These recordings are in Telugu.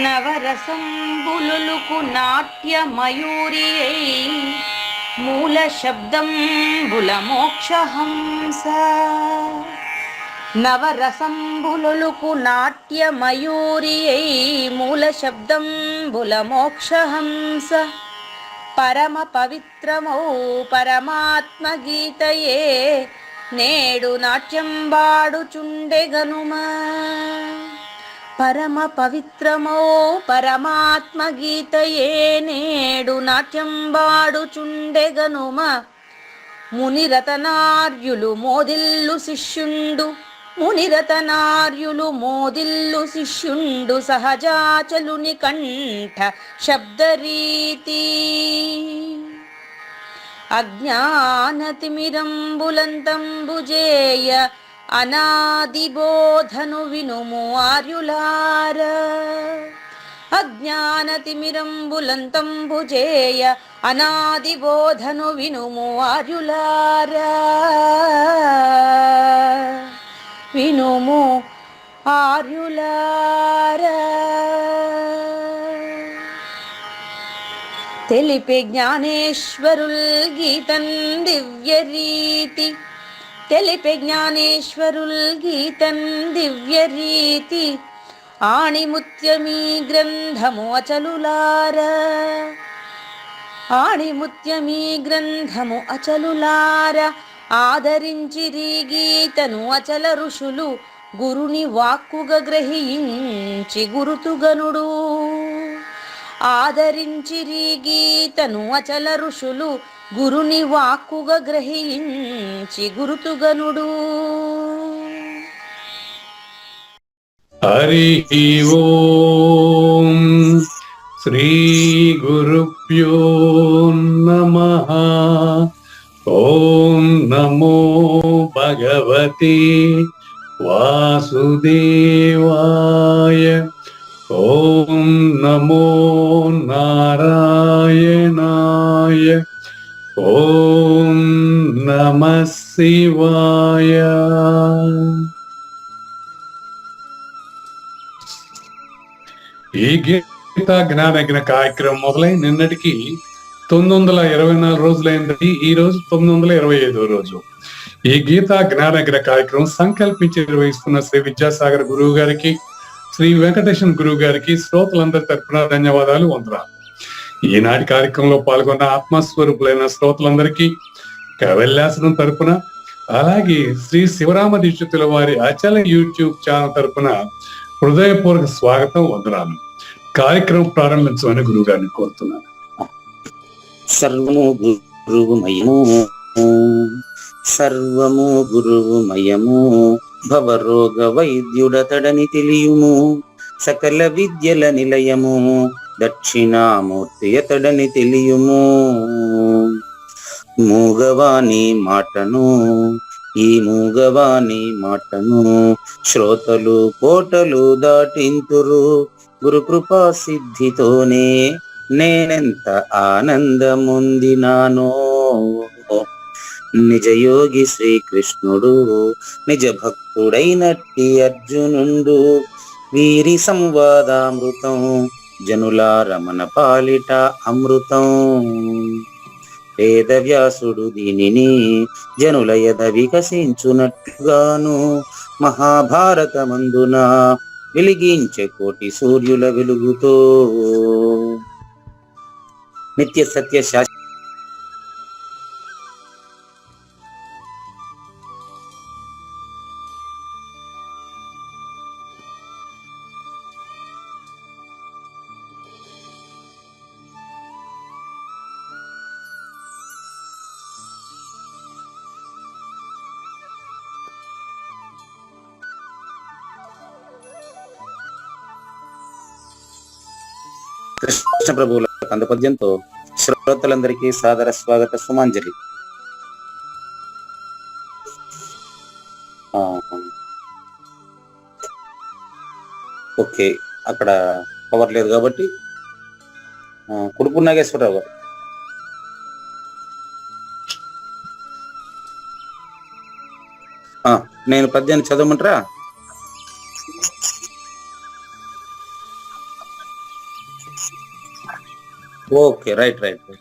నవరసంబులుకు నాట్యమయూరియై మూల శబ్దంబుల మోక్షహంస. నవరసంబులుకు నాట్యమయూరియై మూల శబ్దంబుల మోక్షహంస. పరమ పవిత్రమౌ పరమాత్మ గీతయే నేడు నాట్యంబాడుచుండెగనుమా. పరమ పవిత్రమో పరమాత్మ గీతయే నేడు నాట్యంబాడుచుండెగనుమ. మునిరతనార్యులు మోదిల్లు శిష్యుండు, మునిరతనార్యులు మోదిల్లు శిష్యుండు సహజాచలుని కంఠ శబ్దరీతి. అజ్ఞానతిమిరంబులంతంబుజేయ అనాదిబోధను వినుము ఆర్యులార. అజ్ఞానతిమిరంబులంతంబుజేయ అనాదిబోధను వినుము ఆర్యులార. వినుము ఆర్యులార. తెలిపే జ్ఞానేశ్వరుల్ గీతన్ దివ్యరీతి. తెలిపే జ్ఞానేశ్వరుల్ గీతన్ దివ్యరీతి. ఆణిముత్యమీ గ్రంథము అచలులార. ఆణిముత్యమీ గ్రంథము అచలులార. ఆదరించిరి గీతను అచల ఋషులు గురుని వాక్కుగా గ్రహించి గురుతుగనుడు. ఆదరించిరి గీతను అచల ఋషులు గురుని వాక్కుగా గ్రహించి గురుతుగనుడు. హరి ఓం శ్రీ గురుభ్యో నమః. ఓం నమో భగవతే వాసుదేవాయ. ఓం నమో నారాయణాయ. ఓం నమః శివాయ. ఈ గీతా జ్ఞానయజ్ఞ కార్యక్రమం మొదలై నిన్నటికి 924 రోజులైంది. ఈ రోజు 925వ రోజు. ఈ గీతా జ్ఞానయజ్ఞ కార్యక్రమం సంకల్పించి నిర్వహిస్తున్న శ్రీ విద్యాసాగర్ గురువు గారికి, శ్రీ వెంకటేశ్వర గురువు గారికి శ్రోతలందరి తరపున ధన్యవాదాలు, వందనాలు. ఈనాటి కార్యక్రమంలో పాల్గొన్న ఆత్మస్వరూపులైన శ్రోతలందరికీ కైవల్యాసనం తరపున, అలాగే శ్రీ శివరామ దీక్షితుల వారి అచల యూట్యూబ్ ఛానల్ తరపున హృదయపూర్వక స్వాగతం, వందనాలు. కార్యక్రమం ప్రారంభించమని గురువు గారిని కోరుతున్నాను. సర్వము గురువుమయము, సర్వము గురువుమయము. భవరోగ వైద్యుడతడని తెలియుము. సకల విద్యల నిలయము దక్షిణామూర్తి అతడని తెలియుము. మూగవాణి మాటను, ఈ మూగవాణి మాటను శ్రోతలు కోటలు దాటింతురు. గురుకృపా సిద్ధితోనే నేనెంత ఆనందముందినానో. నిజయోగి శ్రీకృష్ణుడు నిజ భక్తుడైనట్టి అర్జునుండు. వీరి సంవాదామృతం జనుల రమణ పాలిట అమృతం. వేదవ్యాసుడు దీనిని జనుల యద వికసించునట్లుగాను మహాభారతమందున వెలిగించే కోటి సూర్యుల వెలుగుతో నిత్య సత్య శాస్త్ర కృష్ణ ప్రభువుల కందపద్యంతో శ్రోతలందరికీ సాదర స్వాగత సుమాంజలి. ఓకే, అక్కడ పవర్ లేదు కాబట్టి కుడుపు నాగేశ్వరరావు గారు. నేను పద్యాన్ని చదవమంటారా? Okay, right right.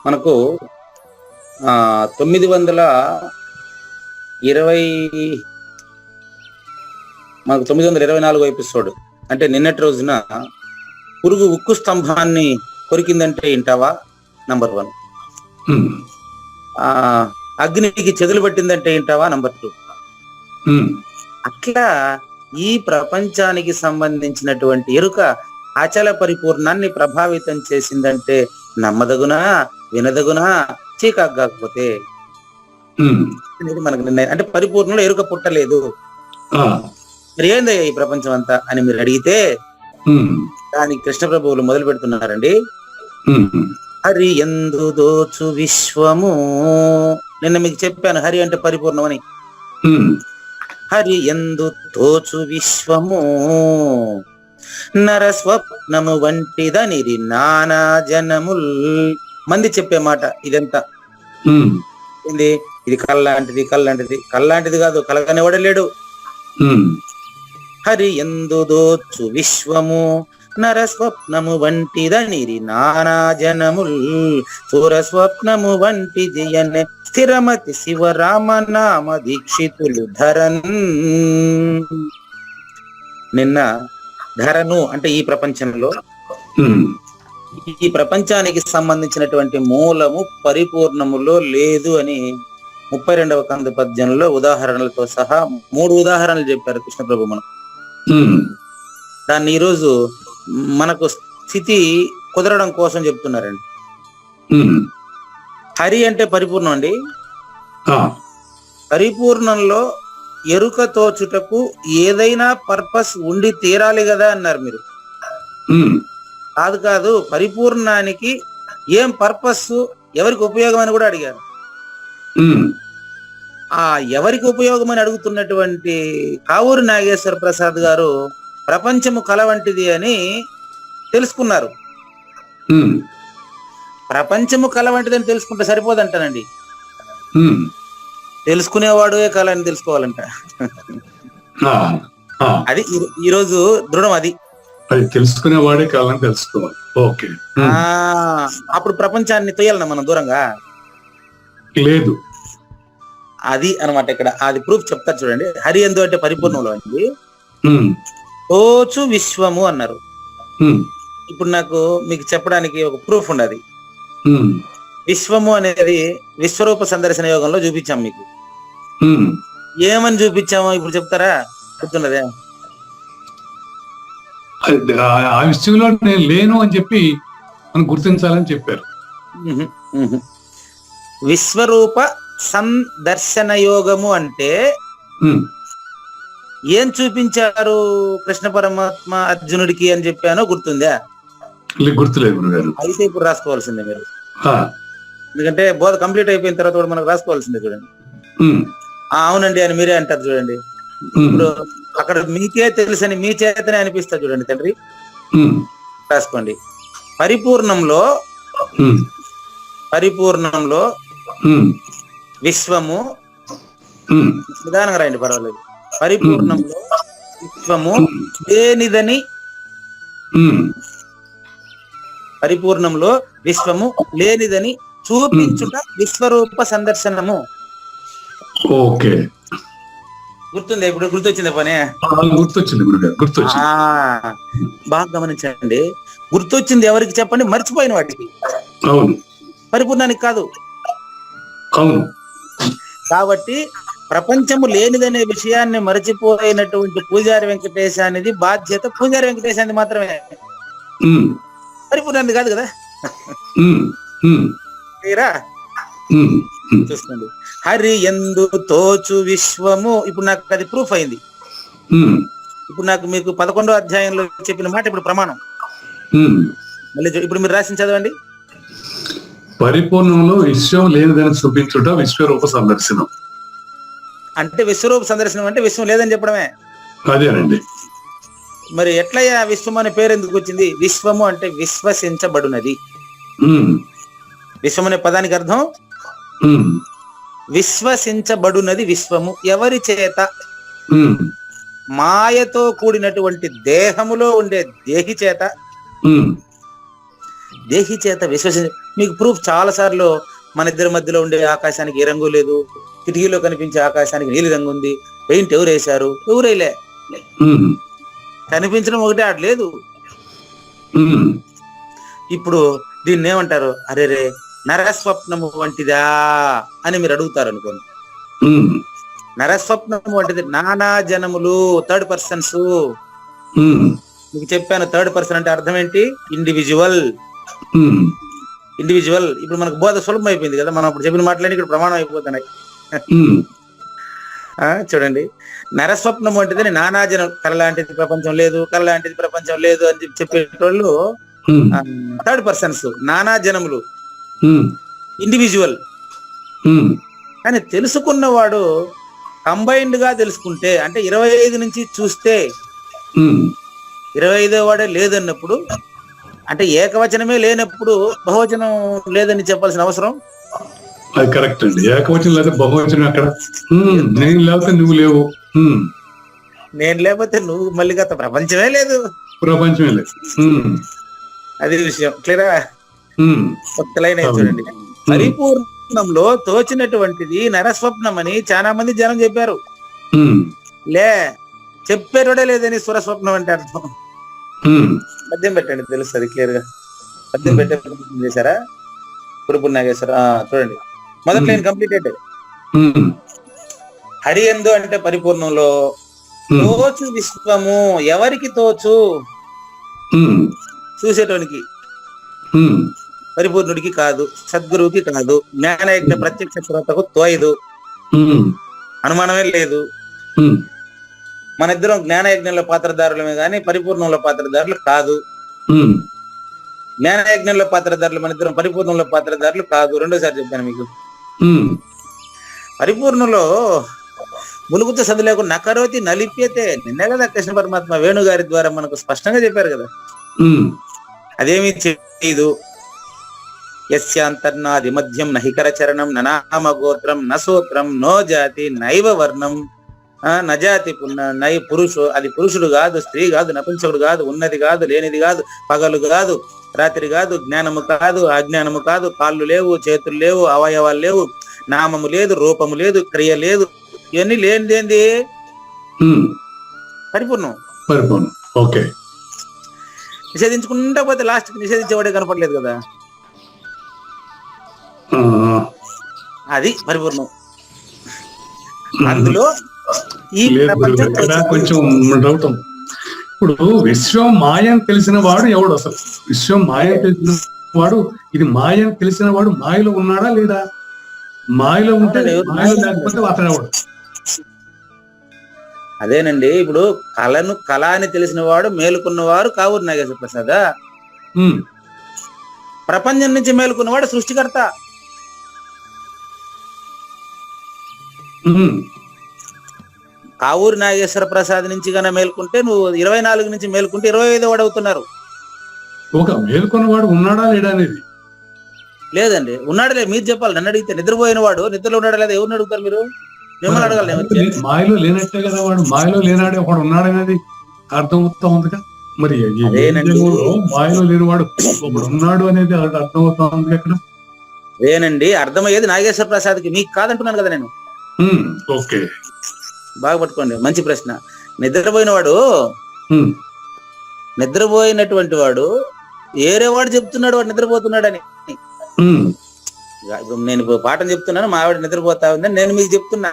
మనకు 924 ఎపిసోడ్ అంటే నిన్నటి రోజున పురుగు ఉక్కు స్తంభాన్ని కొరికిందంటే ఇంటావా నంబర్ 1. అగ్నికి చెదులు పట్టిందంటే ఇంటావా నంబర్ 2. అట్లా ఈ ప్రపంచానికి సంబంధించినటువంటి ఎరుక అచల పరిపూర్ణాన్ని ప్రభావితం చేసిందంటే నమ్మదగునా, వినదగునా, చీకాకు కాకపోతే మనకు నిర్ణయం. అంటే పరిపూర్ణంలో ఎరుక పుట్టలేదు, మరి ఏందయ్యా ఈ ప్రపంచం అంతా అని మీరు అడిగితే దానికి కృష్ణ ప్రభువులు మొదలు పెడుతున్నారండి. హరి ఎందు దోచు విశ్వము. నిన్న మీకు చెప్పాను హరి అంటే పరిపూర్ణమని. హరి ఎందు తోచు విశ్వము నరస్వప్నము వంటిదనిరి నానా జనముల్. మంది చెప్పే మాట ఇదంతా ఏంది, ఇది కళ్ళలాంటిది, కళ్ళలాంటిది కాదు, కలగనివాడలేడు. హరి ఎందు దోచు విశ్వము నరస్వప్నము వంటిదనిరి నానా జనముల్ సురస్వప్నము వంటి జయనే స్థిరమతి శివరామనామ దీక్షితులు ధరన్. నిన్న ధరను అంటే ఈ ప్రపంచంలో, ఈ ప్రపంచానికి సంబంధించినటువంటి మూలము పరిపూర్ణములో లేదు అని 32వ కంద పద్యంలో ఉదాహరణలతో సహా 3 ఉదాహరణలు చెప్పారు కృష్ణ ప్రభు. మనం దాన్ని ఈరోజు మనకు స్థితి కుదరడం కోసం చెప్తున్నారండి. హరి అంటే పరిపూర్ణం అండి. పరిపూర్ణంలో ఎరుక తోచుటకు ఏదైనా పర్పస్ ఉండి తీరాలి కదా అన్నారు మీరు. కాదు, పరిపూర్ణానికి ఏం పర్పస్, ఎవరికి ఉపయోగం అని కూడా అడిగారు. ఆ ఎవరికి ఉపయోగం అని అడుగుతున్నటువంటి కావూరి నాగేశ్వర ప్రసాద్ గారు ప్రపంచము కల వంటిది అని తెలుసుకున్నారు. ప్రపంచము కల వంటిది అని తెలుసుకుంటే సరిపోదంటానండి, తెలుసుకునేవాడు కళ అని తెలుసుకోవాలంట. అది ఈరోజు దృఢం. అది తెలుసుకునేవాడే కావాలని తెలుసుకోవాలి. ఓకే, అప్పుడు ప్రపంచాన్ని తొయ్యాలన్నా మనం దూరంగా లేదు. అది అనమాట. ఇక్కడ అది ప్రూఫ్ చెప్తారు చూడండి. హరి ఎందు అంటే పరిపూర్ణంలో అండి తోచు విశ్వము అన్నారు. ఇప్పుడు నాకు మీకు చెప్పడానికి ఒక ప్రూఫ్ ఉండదు. విశ్వము అనేది విశ్వరూప సందర్శన యోగంలో చూపించాం మీకు. ఏమని చూపించామో ఇప్పుడు చెప్తారా? గుర్తున్నదే? ఆ విషయంలో నేను లేను అని చెప్పి మనం గుర్తించాలని చెప్పారు. విశ్వరూప సందర్శన యోగము అంటే ఏం చూపించారు కృష్ణ పరమాత్మ అర్జునుడికి అని చెప్పానో గుర్తుందా? గుర్తులేదు గురుగారు. అయితే ఇప్పుడు రాసుకోవాల్సిందే మీరు, ఎందుకంటే బోధ కంప్లీట్ అయిపోయిన తర్వాత కూడా మనకు రాసుకోవాల్సిందే. చూడండి, అవునండి అని మీరే అంటారు చూడండి. ఇప్పుడు అక్కడ మీకే తెలుసని మీ చేతనే అనిపిస్తా చూడండి తండ్రి. రాసుకోండి. పరిపూర్ణంలో విశ్వము, నిదానంగా రాయండి పర్వాలేదు. పరిపూర్ణంలో విశ్వము లేనిదని, పరిపూర్ణంలో విశ్వము లేనిదని చూపించుట విశ్వరూప సందర్శనము. ఓకే, గుర్తుంది? ఇప్పుడు గుర్తొచ్చింది పని? గుర్తొచ్చింది గుర్తొచ్చింది. బాగా గమనించండి. గుర్తొచ్చింది ఎవరికి చెప్పండి? మర్చిపోయిన వాటికి. అవును, పరిపూర్ణానికి కాదు. అవును. కాబట్టి ప్రపంచము లేనిదనే విషయాన్ని మరచిపోయినటువంటి పూజారి వెంకటేశానిది బాధ్యత పూజారి వెంకటేశాన్ని మాత్రమే, పరిపూర్ణాన్ని కాదు కదా. తీరా చూసుకోండి. హరి ఎందు తోచు విశ్వము. ఇప్పుడు నాకు అది ప్రూఫ్ అయింది. ఇప్పుడు నాకు మీకు 11వ అధ్యాయంలో చెప్పిన మాట ఇప్పుడు ప్రమాణం. మళ్ళీ ఇప్పుడు మీరు రాసిన చదవండి. పరిపూర్ణంలో విశ్వం లేనిదని చూపించుట విశ్వరూప సందర్శనం. అంటే విశ్వరూప సందర్శనం అంటే విశ్వం లేదని చెప్పడమే. అదేనండి. మరి ఎట్లయ్యా విశ్వం అనే పేరు ఎందుకు వచ్చింది? విశ్వము అంటే విశ్వసించబడునది. విశ్వం అనే పదానికి అర్థం విశ్వసించబడునది. విశ్వము ఎవరి చేత? మాయతో కూడినటువంటి దేహములో ఉండే దేహి చేత దేహి చేత మీకు ప్రూఫ్ చాలా సార్లు మన ఇద్దరి మధ్యలో ఉండే ఆకాశానికి ఏ రంగు లేదు, కిటికీలో కనిపించే ఆకాశానికి నీలి రంగు ఉంది, పెయింట్ ఎవరు వేశారు, ఎవరైలే, కనిపించడం ఒకటే ఆడ లేదు. ఇప్పుడు దీన్ని ఏమంటారు, అరే రే నరస్వప్నము వంటిదా అని మీరు అడుగుతారు అనుకోండి. నరస్వప్నము వంటిది నానా జనములు, థర్డ్ పర్సన్స్. మీకు చెప్పాను, థర్డ్ పర్సన్ అంటే అర్థం ఏంటి, ఇండివిజువల్. ఇప్పుడు మనకు బోధ సులభం అయిపోయింది కదా, మనం అప్పుడు చెప్పిన మాటలన్నీ ఇక్కడ ప్రమాణం అయిపోతున్నాయి. చూడండి, నరస్వప్నం వంటిదని నానా జనం, కళ లాంటిది ప్రపంచం లేదు, కళ లాంటిది ప్రపంచం లేదు అని చెప్పేటోళ్ళు థర్డ్ పర్సన్స్, నానా జనములు, ఇండివిజువల్. కానీ తెలుసుకున్నవాడు కంబైన్డ్ గా తెలుసుకుంటే, అంటే 25 నుంచి చూస్తే 25వ వాడే లేదన్నప్పుడు, అంటే ఏకవచనమే లేనప్పుడు బహువచనం లేదని చెప్పాల్సిన అవసరం. అది కరెక్ట్ అండి, ఏకవచనం లేదా బహువచనం అక్కడ. నేను లేకపోతే నువ్వు లేవు, నేను లేకపోతే నువ్వు, మళ్ళీ గత ప్రపంచమే లేదు, ప్రపంచమే లేదు. అది విషయం. క్లియరా? ఒక్క లైన్ అయితే చూడండి, పరిపూర్ణంలో తోచినటువంటిది నరస్వప్నం అని చాలా మంది జనం చెప్పారు. చెప్పేటోడే లేదని సురస్వప్నం అంటే అర్థం. పద్యం పెట్టండి, తెలుస్తుంది క్లియర్ గా. పద్యం పెట్టే చేశారా? పురుపు నాగేశ్వర చూడండి, మొదటి లైన్ కంప్లీటెడ్. హరి ఎందు అంటే పరిపూర్ణంలో, తోచు విశ్వము, ఎవరికి తోచు, చూసేటోనికి, పరిపూర్ణుడికి కాదు, సద్గురువుకి కాదు, జ్ఞానయజ్ఞ ప్రత్యక్ష శ్రోతకు తోయదు, అనుమానమే లేదు. మన ఇద్దరం జ్ఞానయజ్ఞంలో పాత్రధారులమే గాని పరిపూర్ణంలో పాత్రధారులు కాదు. జ్ఞానయజ్ఞంలో పాత్రధారులు మన ఇద్దరం, పరిపూర్ణంలో పాత్రధారులు కాదు. రెండోసారి చెప్పాను మీకు. పరిపూర్ణంలో ములుగుతో సందు లేకుండా నకరోతి నలిప్యతే, నిన్నే కదా కృష్ణ పరమాత్మ వేణుగారి ద్వారా మనకు స్పష్టంగా చెప్పారు కదా. అదేమీ చేయదు. యస్యాంతర్నాది మధ్యం నహికర చరణం ననామ గోత్రం నసూత్రం నో జాతి నైవ వర్ణం నజాతి నై పురుషు, అది పురుషుడు కాదు, స్త్రీ కాదు, నపుంసకుడు కాదు, ఉన్నది కాదు, లేనిది కాదు, పగలు కాదు, రాత్రి కాదు, జ్ఞానము కాదు, అజ్ఞానము కాదు, కాళ్ళు లేవు, చేతులు లేవు, అవయవాలు లేవు, నామము లేదు, రూపము లేదు, క్రియ లేదు, ఇవన్నీ లేనిదేంది పరిపూర్ణం. ఓకే, నిషేధించుకుంటా పోతే లాస్ట్ నిషేధించేవాడే కనపడలేదు కదా, అది పరిపూర్ణం. అందులో ఈ కొంచెం డౌట్. ఇప్పుడు విశ్వం మాయని తెలిసిన వాడు ఎవడు అసలు? విశ్వం మాయ తెలిసిన వాడు, ఇది మాయని తెలిసిన వాడు మాయలో ఉన్నాడా లేదా? మాయలో ఉంటే, మాయలో లేకపోతే అతను ఎవడు? అదేనండి, ఇప్పుడు కళ అని తెలిసిన వాడు మేలుకున్నవారు కావూరు నాగేశ్వర ప్రసాద్. ప్రపంచం నుంచి మేలుకున్నవాడు సృష్టికర్త. కావూరు నాగేశ్వర ప్రసాద్ నుంచి కన్నా మేల్కుంటే నువ్వు 24 నుంచి మేల్కుంటే 25వ వాడు అవుతున్నారు. ఒక మేల్కొన్నవాడు ఉన్నాడా లేడా అనేది లేదండి. ఉన్నాడలే, మీరు చెప్పాలి. నన్ను అడిగితే నిద్రపోయిన వాడు నిద్రలో ఉన్నాడా లేదా ఎవరిని అడుగుతారు మీరు? మిమ్మల్ని అడగాలి. మాయలో లేనట్టే కదా వాడు, మాయలో లేనాడే ఒకడు ఉన్నాడనేది అర్థమవుతా ఉందిగా. మరి మాయలో లేనివాడు ఒకడు ఉన్నాడు అనేది అర్థమవుతా ఉంది అక్కడ. అదేనండి, అర్థమయ్యేది నాగేశ్వర ప్రసాద్కి, మీకు కాదంటున్నాను కదా నేను. ఓకే, బాగా పట్టుకోండి, మంచి ప్రశ్న. నిద్రపోయినటువంటి వాడు ఏరేవాడు చెప్తున్నాడు వాడు నిద్రపోతున్నాడని. ఇప్పుడు నేను పాఠం చెప్తున్నాను, మా ఆవిడ నిద్రపోతా ఉందని నేను మీకు చెప్తున్నా.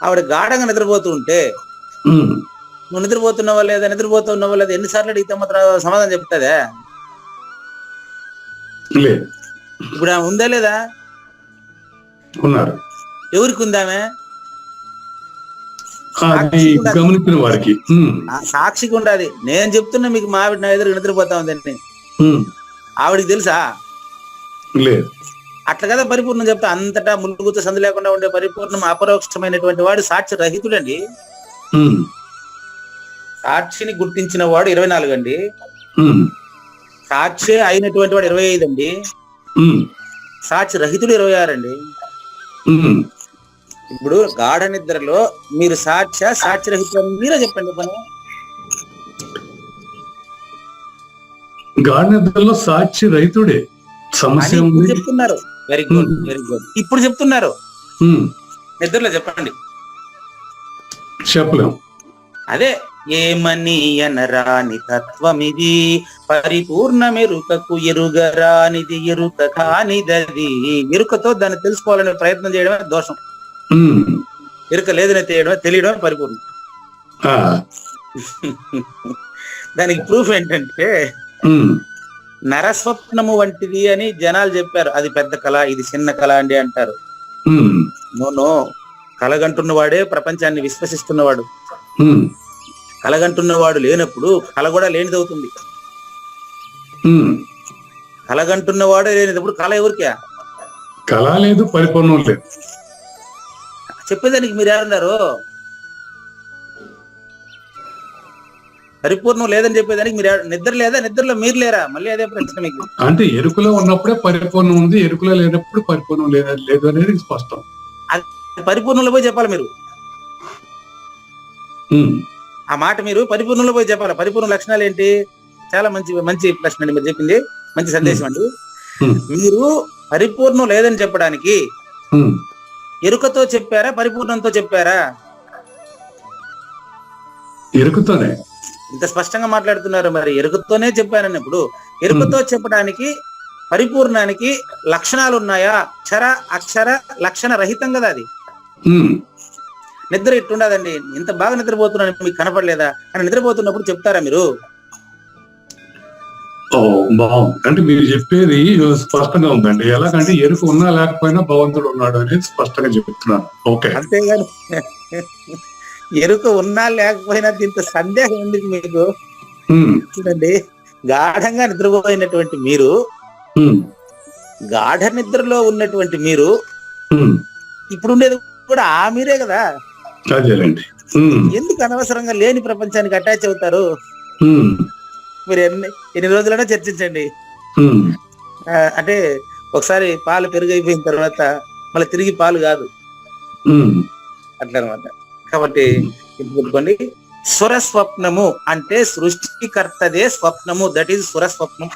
ఆవిడ గాఢంగా నిద్రపోతూ ఉంటే నువ్వు నిద్రపోతున్నావా లేదా, నిద్రపోతున్నావా లేదా ఎన్నిసార్లు అడిగితే మాత్రం సమాధానం చెప్తాదా? ఇప్పుడు ఆమె ఉందా లేదా? ఎవరికి ఉందామే? సాక్షిగా ఉండాలి. నేను చెప్తున్నా మీకు, మా ఆవిడ నా ఎదురు నిద్రపోతా ఉందని ఆవిడికి తెలుసా? లేదు. అట్లా కదా పరిపూర్ణం చెప్తా. అంతటా ములుగుతో సందు లేకుండా ఉండే పరిపూర్ణం అపరోక్షమైనటువంటి వాడు సాక్షి రహితుడండి. సాక్షిని గుర్తించిన వాడు 24 అండి. సాక్షి అయినటువంటి వాడు 25 అండి. సాక్షి రహితుడు 26 అండి. ఇప్పుడు గాఢ నిద్రలో మీరు సాక్షి రహితుడు మీరే చెప్పండి. పని గాఢ నిద్రలో సాక్షి రైతుడే. సమస్య అని ఇప్పుడు ఉంది. చెప్తున్నారు. Very good, very good. ఇప్పుడు చెప్తున్నారు. నిద్రలో చెప్పండి. చెప్పలేం. అదే ఏమని అనరాని తత్వమిది, పరిపూర్ణమెరుకకు ఎరుగరానిది, ఎరుక కానిదది. ఎరుకతో దాన్ని తెలుసుకోవాలనే ప్రయత్నం చేయడమే దోషం. ఎరుక లేదని తెలియడమే పరిపూర్ణం. దానికి ప్రూఫ్ ఏంటంటే నరస్వప్నము వంటిది అని జనాలు చెప్పారు. అది పెద్ద కళ, ఇది చిన్న కళ అండి అంటారు. నో, కలగంటున్నవాడే ప్రపంచాన్ని విశ్వసిస్తున్నవాడు. కలగంటున్నవాడు లేనప్పుడు కళ కూడా లేనిదవుతుంది. కలగంటున్నవాడే లేనిదప్పుడు కళ ఎవరికే? కళ లేదు, పరిపూర్ణం లేదు. చెప్పేదానికి మీరు ఎవరున్నారు? పరిపూర్ణం లేదని చెప్పేదానికి మీరు నిద్ర లేదా? నిద్రలో మీరు లేరా? మళ్ళీ అదే ప్రశ్న మీకు. అంటే ఎరుకలో ఉన్నప్పుడే పరిపూర్ణం ఉంది, ఎరుకలో లేనప్పుడు పరిపూర్ణం లేదు అనేది స్పష్టం. అది పరిపూర్ణంలో పోయి చెప్పాలి మీరు. ఆ మాట మీరు పరిపూర్ణంలో పోయి చెప్పాలి. పరిపూర్ణ లక్షణాలు ఏంటి? చాలా మంచి ప్రశ్న అండి మీరు చెప్పింది. మంచి సందేశం అండి. మీరు పరిపూర్ణం లేదని చెప్పడానికి ఎరుకతో చెప్పారా, పరిపూర్ణంతో చెప్పారా? ఎరుకతోనే. ఇంత స్పష్టంగా మాట్లాడుతున్నారు. మరి ఎరుకతోనే చెప్పానన్నప్పుడు ఎరుకతో చెప్పడానికి పరిపూర్ణానికి లక్షణాలు ఉన్నాయా? అక్షర లక్షణ రహితం కదా అది. నిద్ర ఇట్టుండదండి. ఇంత బాగా నిద్రపోతున్నాను మీకు కనపడలేదా? అని నిద్రపోతున్నప్పుడు చెప్తారా మీరు? బాగుంది. అంటే మీరు చెప్పేది స్పష్టంగా ఉందండి. ఎలాగంటే ఎరుక ఉన్నా లేకపోయినా భగవంతుడు ఉన్నాడు అనేది స్పష్టంగా చెప్తున్నాను. ఓకే, అంతేగాని ఎరుక ఉన్నా లేకపోయినా ఇంత సందేహం ఎందుకు మీకు? చూడండి, గాఢంగా నిద్రపోయినటువంటి మీరు, గాఢ నిద్రలో ఉన్నటువంటి మీరు ఇప్పుడు ఉండేది కూడా ఆ మీరే కదా. ఎందుకు అనవసరంగా లేని ప్రపంచానికి అటాచ్ అవుతారు? మీరు ఎన్ని రోజులైనా చర్చించండి. అంటే ఒకసారి పాలు పెరుగైపోయిన తర్వాత మళ్ళీ తిరిగి పాలు కాదు అట్లా అనమాట. కాబట్టి గుర్తుపెట్టుకోండి, సురస్వప్నము అంటే సృష్టికర్తదే స్వప్నము. దట్ ఈజ్ సురస్వప్నం.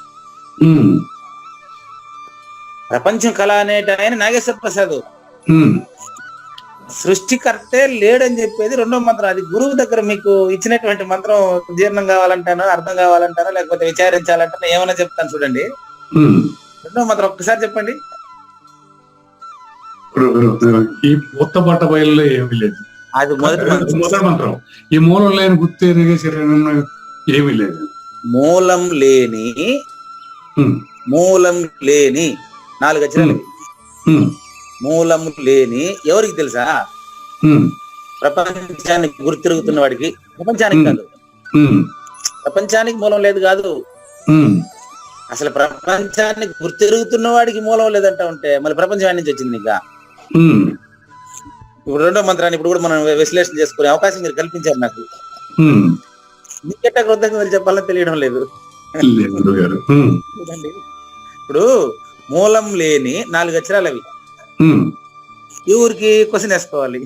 ప్రపంచం కళ అనేట ఆయన నాగేశ్వర ప్రసాద్. సృష్టికర్తే లేడని చెప్పేది రెండో మంత్రం. అది గురువు దగ్గర మీకు ఇచ్చినటువంటి మంత్రం. జీర్ణం కావాలంటానో, అర్థం కావాలంటానో, లేకపోతే విచారించాలంటానో ఏమైనా చెప్తాను చూడండి. రెండో మంత్రం ఒక్కసారి చెప్పండి. ఈ కొత్త బట్ట బయలులో ఏమీ లేదు. అది మొదటి మంత్రం. ఈ మూలం లేని గుర్తెరిగే శరీరం ఏమీ లేదు. మూలం లేని 4 అక్షరాలు. మూలం లేని ఎవరికి తెలుసా? ప్రపంచానికి గుర్తిరుగుతున్న వాడికి. ప్రపంచానికి కాదు, ప్రపంచానికి మూలం లేదు కాదు. అసలు ప్రపంచానికి గుర్తిరుగుతున్న వాడికి మూలం లేదంటా ఉంటే మళ్ళీ ప్రపంచం నుంచి వచ్చింది. ఇంకా ఇప్పుడు రెండో మంత్రాన్ని ఇప్పుడు కూడా మనం విశ్లేషణ చేసుకునే అవకాశం మీరు కల్పించారు నాకు. మీకెట్ట కృతజ్ఞతలు చెప్పాలని తెలియడం లేదు. ఇప్పుడు మూలం లేని 4 అక్షరాలు అవి. ఈ ఊరికి క్వశ్చన్ వేసుకోవాలి.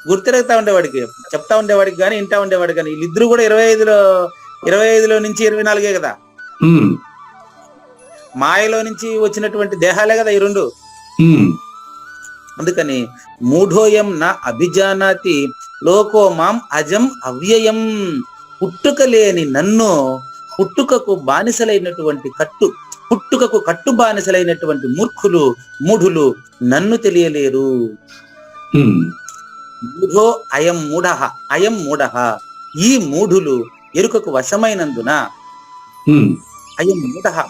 గుర్తిరుగుతా ఉండేవాడికి, చెప్తా ఉండేవాడికి కానీ ఇంటా ఉండేవాడికి కానీ, వీళ్ళిద్దరు కూడా 25లో నుంచి 24 కదా. మాయలో నుంచి వచ్చినటువంటి దేహాలే కదా ఈ రెండు. అందుకని మూఢోయం నా అభిజానాతి లోకో మాం అజం అవ్యయం. పుట్టుక లేని నన్ను, పుట్టుకకు బానిసలైనటువంటి పుట్టుకకు కట్టు బానిసలైనటువంటి మూఢులు నన్ను తెలియలేరు. మూఢో అయం మూఢ. ఈ మూఢులు ఎరుకకు వశమైనందున అయం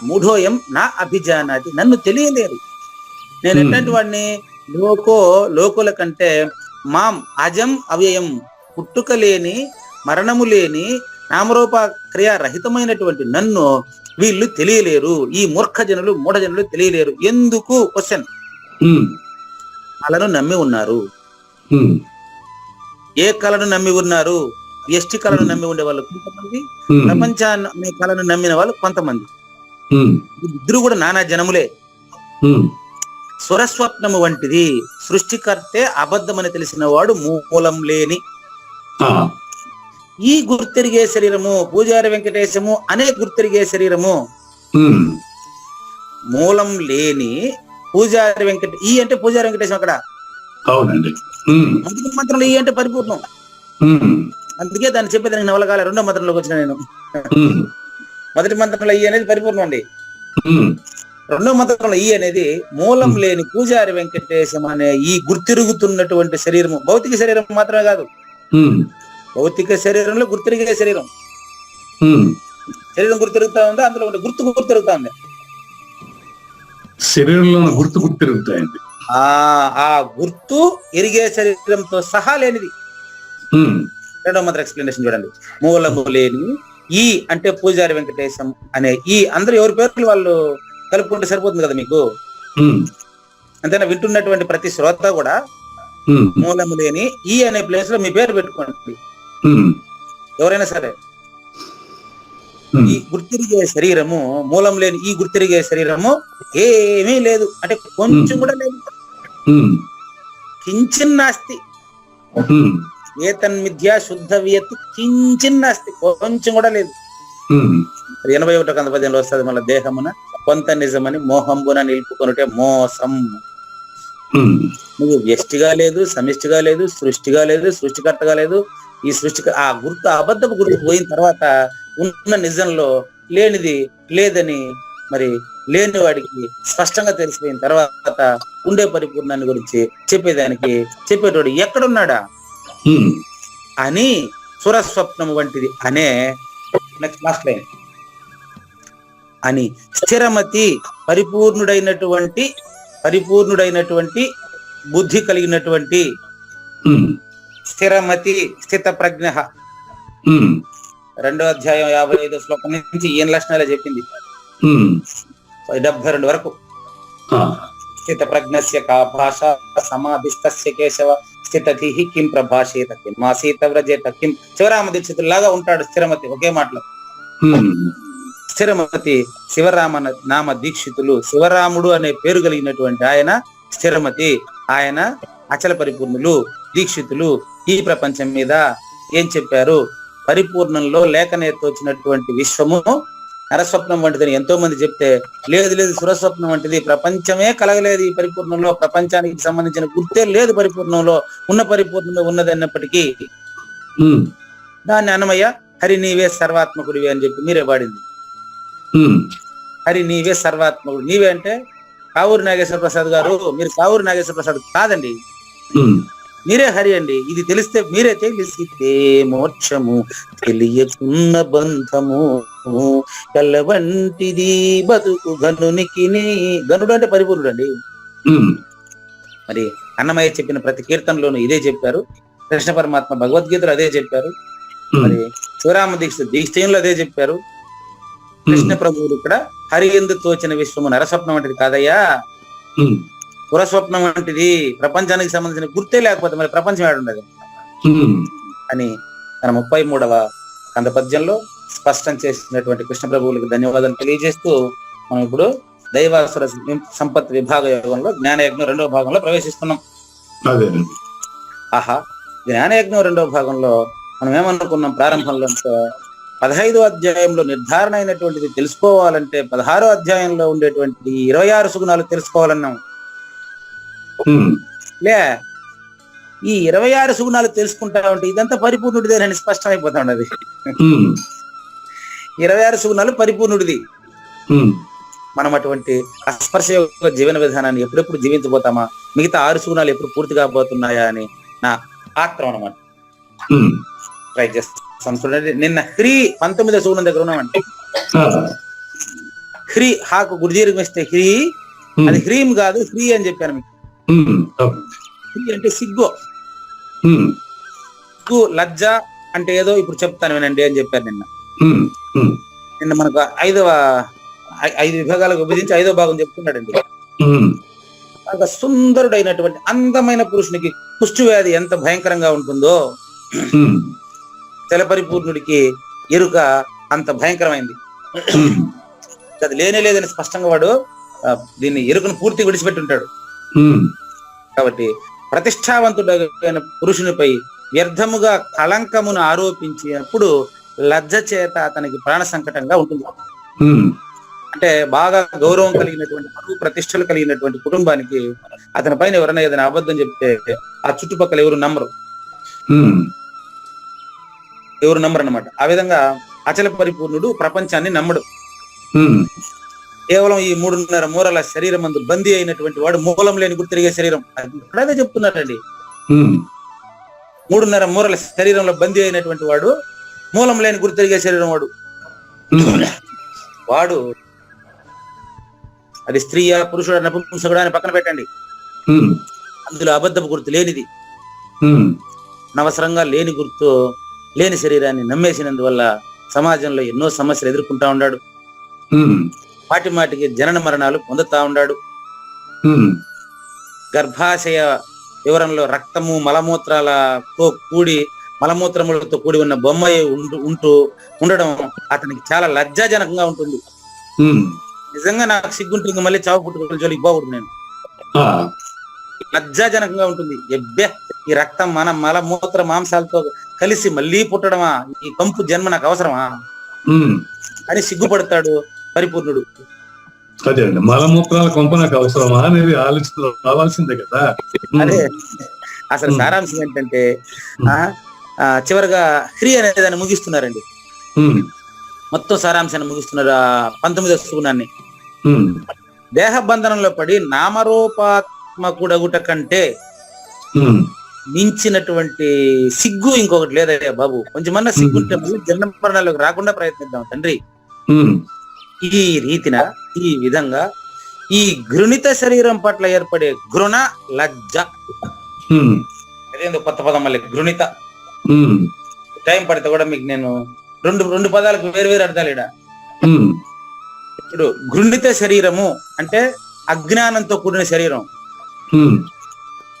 మూఢోయం నా అభిజానాతి, నన్ను తెలియలేరు. నేను ఎట్లాంటి వాడిని? లోకుల కంటే మాం అజం అవ్యయం, పుట్టుక లేని, మరణము లేని, నామరూప క్రియారహితమైనటువంటి నన్ను వీళ్ళు తెలియలేరు. ఈ మూర్ఖజనులు, మూఢజనులు తెలియలేరు. ఎందుకు? క్వశ్చన్. కళను నమ్మి ఉన్నారు. ఏ కళను నమ్మి ఉన్నారు? ఎస్టి కళను నమ్మి ఉండే వాళ్ళు కొంతమంది, ప్రపంచాన్ని కళను నమ్మిన వాళ్ళు కొంతమంది. ఇద్దరు కూడా నానా జనములే. సురస్వప్నము వంటిది. సృష్టికర్తే అబద్ధమని తెలిసిన వాడు మూలం లేని. ఈ గుర్తెరిగే శరీరము, పూజారి వెంకటేశము అనే గుర్తెరిగే శరీరము, మూలం లేని పూజారి ఈ అంటే పూజారి వెంకటేశం అక్కడ. అవునండి. మొదటి మంత్రంలో ఈ అంటే పరిపూర్ణం. అందుకే దాన్ని చెప్పేదానికి నవలగాల. రెండో మంత్రంలోకి వచ్చిన నేను. మొదటి మంత్రంలో ఈ అనేది పరిపూర్ణం అండి. రెండో మంత్రంలో ఈ అనేది మూలం లేని పూజారి వెంకటేశం అనే ఈ గుర్తిరుగుతున్నటువంటి శరీరము. భౌతిక శరీరం మాత్రమే కాదు, భౌతిక శరీరంలో గుర్తిరిగే శరీరం. శరీరం గుర్తిరుగుతా ఉంది, అందులో ఉండే గుర్తు గుర్తిరుగుతా ఉంది. శరీరంలో గుర్తు గుర్తిరుగుతాయండి. ఆ గుర్తు ఎరిగే శరీరంతో సహా లేనిది. రెండో మంత్ర ఎక్స్ప్లెనేషన్ చూడండి. మూలము లేని ఈ అంటే పూజారి వెంకటేశం అనే ఈ, అందరూ ఎవరి పేర్లు వాళ్ళు కలుపుకుంటే సరిపోతుంది కదా మీకు. అంతేనా? వింటున్నటువంటి ప్రతి శ్రోత కూడా మూలము లేని ఈ అనే ప్లేస్ లో మీ పేరు పెట్టుకోండి. ఎవరైనా సరే ఈ గుర్తిరిగే శరీరము, మూలం లేని ఈ గుర్తిరిగే శరీరము ఏమీ లేదు అంటే కొంచెం కూడా లేదు. కించిన్ నాస్తి ఏతన్మిథ్యా శుద్ధ వియత్ కించిన్ నాస్తి, కొంచెం కూడా లేదు. 81వ కంద పద్యంలో వస్తుంది మళ్ళీ, దేహమున కొంత నిజమని మోహంబున నిలుపుకొనుటే మోసం. నువ్వు వ్యష్టిగా లేదు, సమిష్టిగా లేదు, సృష్టిగా లేదు, సృష్టికర్తగా లేదు. ఈ సృష్టి ఆ గుర్తు అబద్ధపు గుర్తు పోయిన తర్వాత ఉన్న నిజంలో లేనిది లేదని, మరి లేని వాడికి స్పష్టంగా తెలిసిపోయిన తర్వాత ఉండే పరిపూర్ణాన్ని గురించి చెప్పేటోడు ఎక్కడున్నాడా అని సురస్వప్నం వంటిది అనే నెక్స్ట్ లాస్ట్ లైన్ అని స్థిరమతి పరిపూర్ణుడైనటువంటి బుద్ధి కలిగినటువంటి స్థిరమతి స్థిత ప్రజ్ఞ 2వ అధ్యాయం 55వ శ్లోకం నుంచి ఈయన లక్షణాలే చెప్పింది 72 వరకు. స్థిత ప్రజ్ఞస్య కా భాష సమాధిస్తస్య కేశవ స్థితధి కిం ప్రభాషేత కిం మాసీత వ్రజేత కిం. శివరామ దీక్షితుల్లాగా ఉంటాడు స్థిరమతి. ఒకే మాటలో స్థిరమతి శివరామ నామ దీక్షితులు, శివరాముడు అనే పేరు కలిగినటువంటి ఆయన స్థిరమతి. ఆయన అచల పరిపూర్ణులు, దీక్షితులు. ఈ ప్రపంచం మీద ఏం చెప్పారు? పరిపూర్ణంలో లేఖనేతో వచ్చినటువంటి విశ్వము నరస్వప్నం వంటిదని ఎంతో మంది చెప్తే, లేదు సురస్వప్నం వంటిది, ప్రపంచమే కలగలేదు ఈ పరిపూర్ణంలో, ప్రపంచానికి సంబంధించిన గుర్తే లేదు పరిపూర్ణంలో, ఉన్న పరిపూర్ణంలో ఉన్నది అన్నప్పటికీ దాన్ని అన్నమయ్య హరి నీవే సర్వాత్మకుడివి అని చెప్పి మీరే పాడింది. హరి నీవే సర్వాత్మకుడు. నీవే అంటే కావూరు నాగేశ్వర ప్రసాద్ గారు, మీరు కావూరు నాగేశ్వర ప్రసాద్ కాదండి, మీరే హరి అండి. ఇది తెలిస్తే, మీరే తెలిసితే మోక్షము తెలియకున్న బంధము కలవంటిది బతుకు గనునికి. గనుడు అంటే పరిపూర్ణుడు అండి. మరి అన్నమయ్య చెప్పిన ప్రతి కీర్తనలోనూ ఇదే చెప్పారు. కృష్ణ పరమాత్మ భగవద్గీతలో అదే చెప్పారు. మరి శివరామ దీక్షలో అదే చెప్పారు. కృష్ణ ప్రభువులు ఇక్కడ హరి ఎందు తోచిన విశ్వము నరస్వప్నం వంటిది కాదయ్యా, పురస్వప్నం వంటిది, ప్రపంచానికి సంబంధించిన గుర్తే లేకపోతే మరి ప్రపంచం ఏడుండదు అని తన 33వ కంద పద్యంలో స్పష్టం చేసినటువంటి కృష్ణ ప్రభువులకు ధన్యవాదాలు తెలియజేస్తూ మనం ఇప్పుడు దైవాసుర సంపత్ విభాగ యోగంలో జ్ఞానయజ్ఞం 2వ భాగంలో ప్రవేశిస్తున్నాం. ఆహా, జ్ఞానయజ్ఞం 2వ భాగంలో మనం ఏమనుకున్నాం ప్రారంభంలో? 15వ అధ్యాయంలో నిర్ధారణ అయినటువంటిది తెలుసుకోవాలంటే 16వ అధ్యాయంలో ఉండేటువంటి 26 సుగుణాలు తెలుసుకోవాలన్నాం. లే, ఈ 26 సుగుణాలు తెలుసుకుంటా ఉంటే ఇదంతా పరిపూర్ణుడిదేనని స్పష్టం అయిపోతా ఉండదు. 26 సుగుణాలు పరిపూర్ణుడిది. మనం అటువంటి అస్పర్శ జీవన విధానాన్ని ఎప్పుడెప్పుడు జీవించబోతామా, మిగతా 6 సుగుణాలు ఎప్పుడు పూర్తి కాబోతున్నాయా అని నా ఆత్రం అన్నమాట. ట్రై చేస్తాం. చూడండి, నిన్న హ్రీ 19వ సుగుణం దగ్గర ఉన్నామంటే, హ్రీ హాకు గుర్జీర్మిస్తే హ్రీ, అది హ్రీం కాదు హ్రీ అని చెప్పాను మీకు. హ్రీ అంటే సిగ్గు, లజ్జ అంటే ఏదో ఇప్పుడు చెప్తాను వినండి అని చెప్పారు నిన్న. మనకు 5 విభాగాలకు విభజించి 5వ భాగం చెప్తున్నాడండి. ఒక సుందరుడైనటువంటి అందమైన పురుషునికి కుష్టు వ్యాధి ఎంత భయంకరంగా ఉంటుందో, తెలపరిపూర్ణుడికి ఎరుక అంత భయంకరమైంది. అది లేనే లేదని స్పష్టంగా వాడు దీన్ని ఎరుకను పూర్తిగా విడిచిపెట్టి ఉంటాడు. కాబట్టి ప్రతిష్టావంతుడైన పురుషునిపై వ్యర్థముగా కళంకమును ఆరోపించినప్పుడు లజ్జ చేత అతనికి ప్రాణ సంకటంగా ఉంటుంది. అంటే బాగా గౌరవం కలిగినటువంటి, పరువు ప్రతిష్టలు కలిగినటువంటి కుటుంబానికి అతని పైన ఎవరైనా ఏదైనా అబద్ధం చెప్తే ఆ చుట్టుపక్కల ఎవరు నమ్మరు అన్నమాట. ఆ విధంగా అచల పరిపూర్ణుడు ప్రపంచాన్ని నమ్మడు. కేవలం ఈ 3.5 మూరల శరీరం మందు బందీ అయినటువంటి వాడు మూలం లేని గుర్తు తిరిగే శరీరం. అదే చెప్తున్నారండి. 3.5 మూరల శరీరంలో బందీ అయినటువంటి వాడు మూలం లేని గుర్తు తిరిగే శరీరం వాడు అది స్త్రీయా పురుషుడు నపుంసకుడా అని పక్కన పెట్టండి. అందులో అబద్ధపు గుర్తు లేనిది, అనవసరంగా లేని గుర్తు లేని శరీరాన్ని నమ్మేసినందువల్ల సమాజంలో ఎన్నో సమస్యలు ఎదుర్కొంటా ఉన్నాడు. మాటి మాటికి జనన మరణాలు పొందుతా ఉన్నాడు. గర్భాశయ వివరంలో రక్తము మలమూత్రాలతో కూడి ఉన్న బొమ్మ ఉండడం అతనికి చాలా లజ్జాజనకంగా ఉంటుంది. నిజంగా నాకు సిగ్గుంటుంది, మళ్ళీ చావు పుట్టుకోవడం జోలికి పోకూడదు నేను. లజ్జాజనకంగా ఉంటుంది. ఎబ్బే, ఈ రక్తం మన మలమూత్ర మాంసాలతో కలిసి మళ్ళీ పుట్టడమా, ఈ కంపు జన్మ నాకు అవసరమా అని సిగ్గుపడతాడు పరిపూర్ణుడు. అదే అండి, మలమూత్రాల కొంప నాకు అవసరమా అనేది రావాల్సిందే కదా. అదే అసలు సారాంశం ఏంటంటే చివరిగా హ్రీ అనే దాన్ని ముగిస్తున్నారండి. మొత్తం సారాంశాన్ని ముగిస్తున్నారు 19వ సుగుణాన్ని. దేహ బంధనంలో పడి నామరూపాత్మకుడగుట కంటే మించినటువంటి సిగ్గు ఇంకొకటి లేదయ్యా బాబు. కొంచెమన్నా సిగ్గుంటే మళ్ళీ జన్మ మరణాలకు రాకుండా ప్రయత్నిద్దాం తండ్రి. ఈ రీతిన ఈ విధంగా ఈ ఘృణిత శరీరం పట్ల ఏర్పడే ఘృణ లజ్జ, అదేందో కొత్త పదం మళ్ళీ ఘృణిత. టైం పడితే కూడా మీకు నేను రెండు పదాలకు వేరు అర్థాలు ఇడ. ఇప్పుడు ఘృణిత శరీరము అంటే అజ్ఞానంతో కూడిన శరీరం.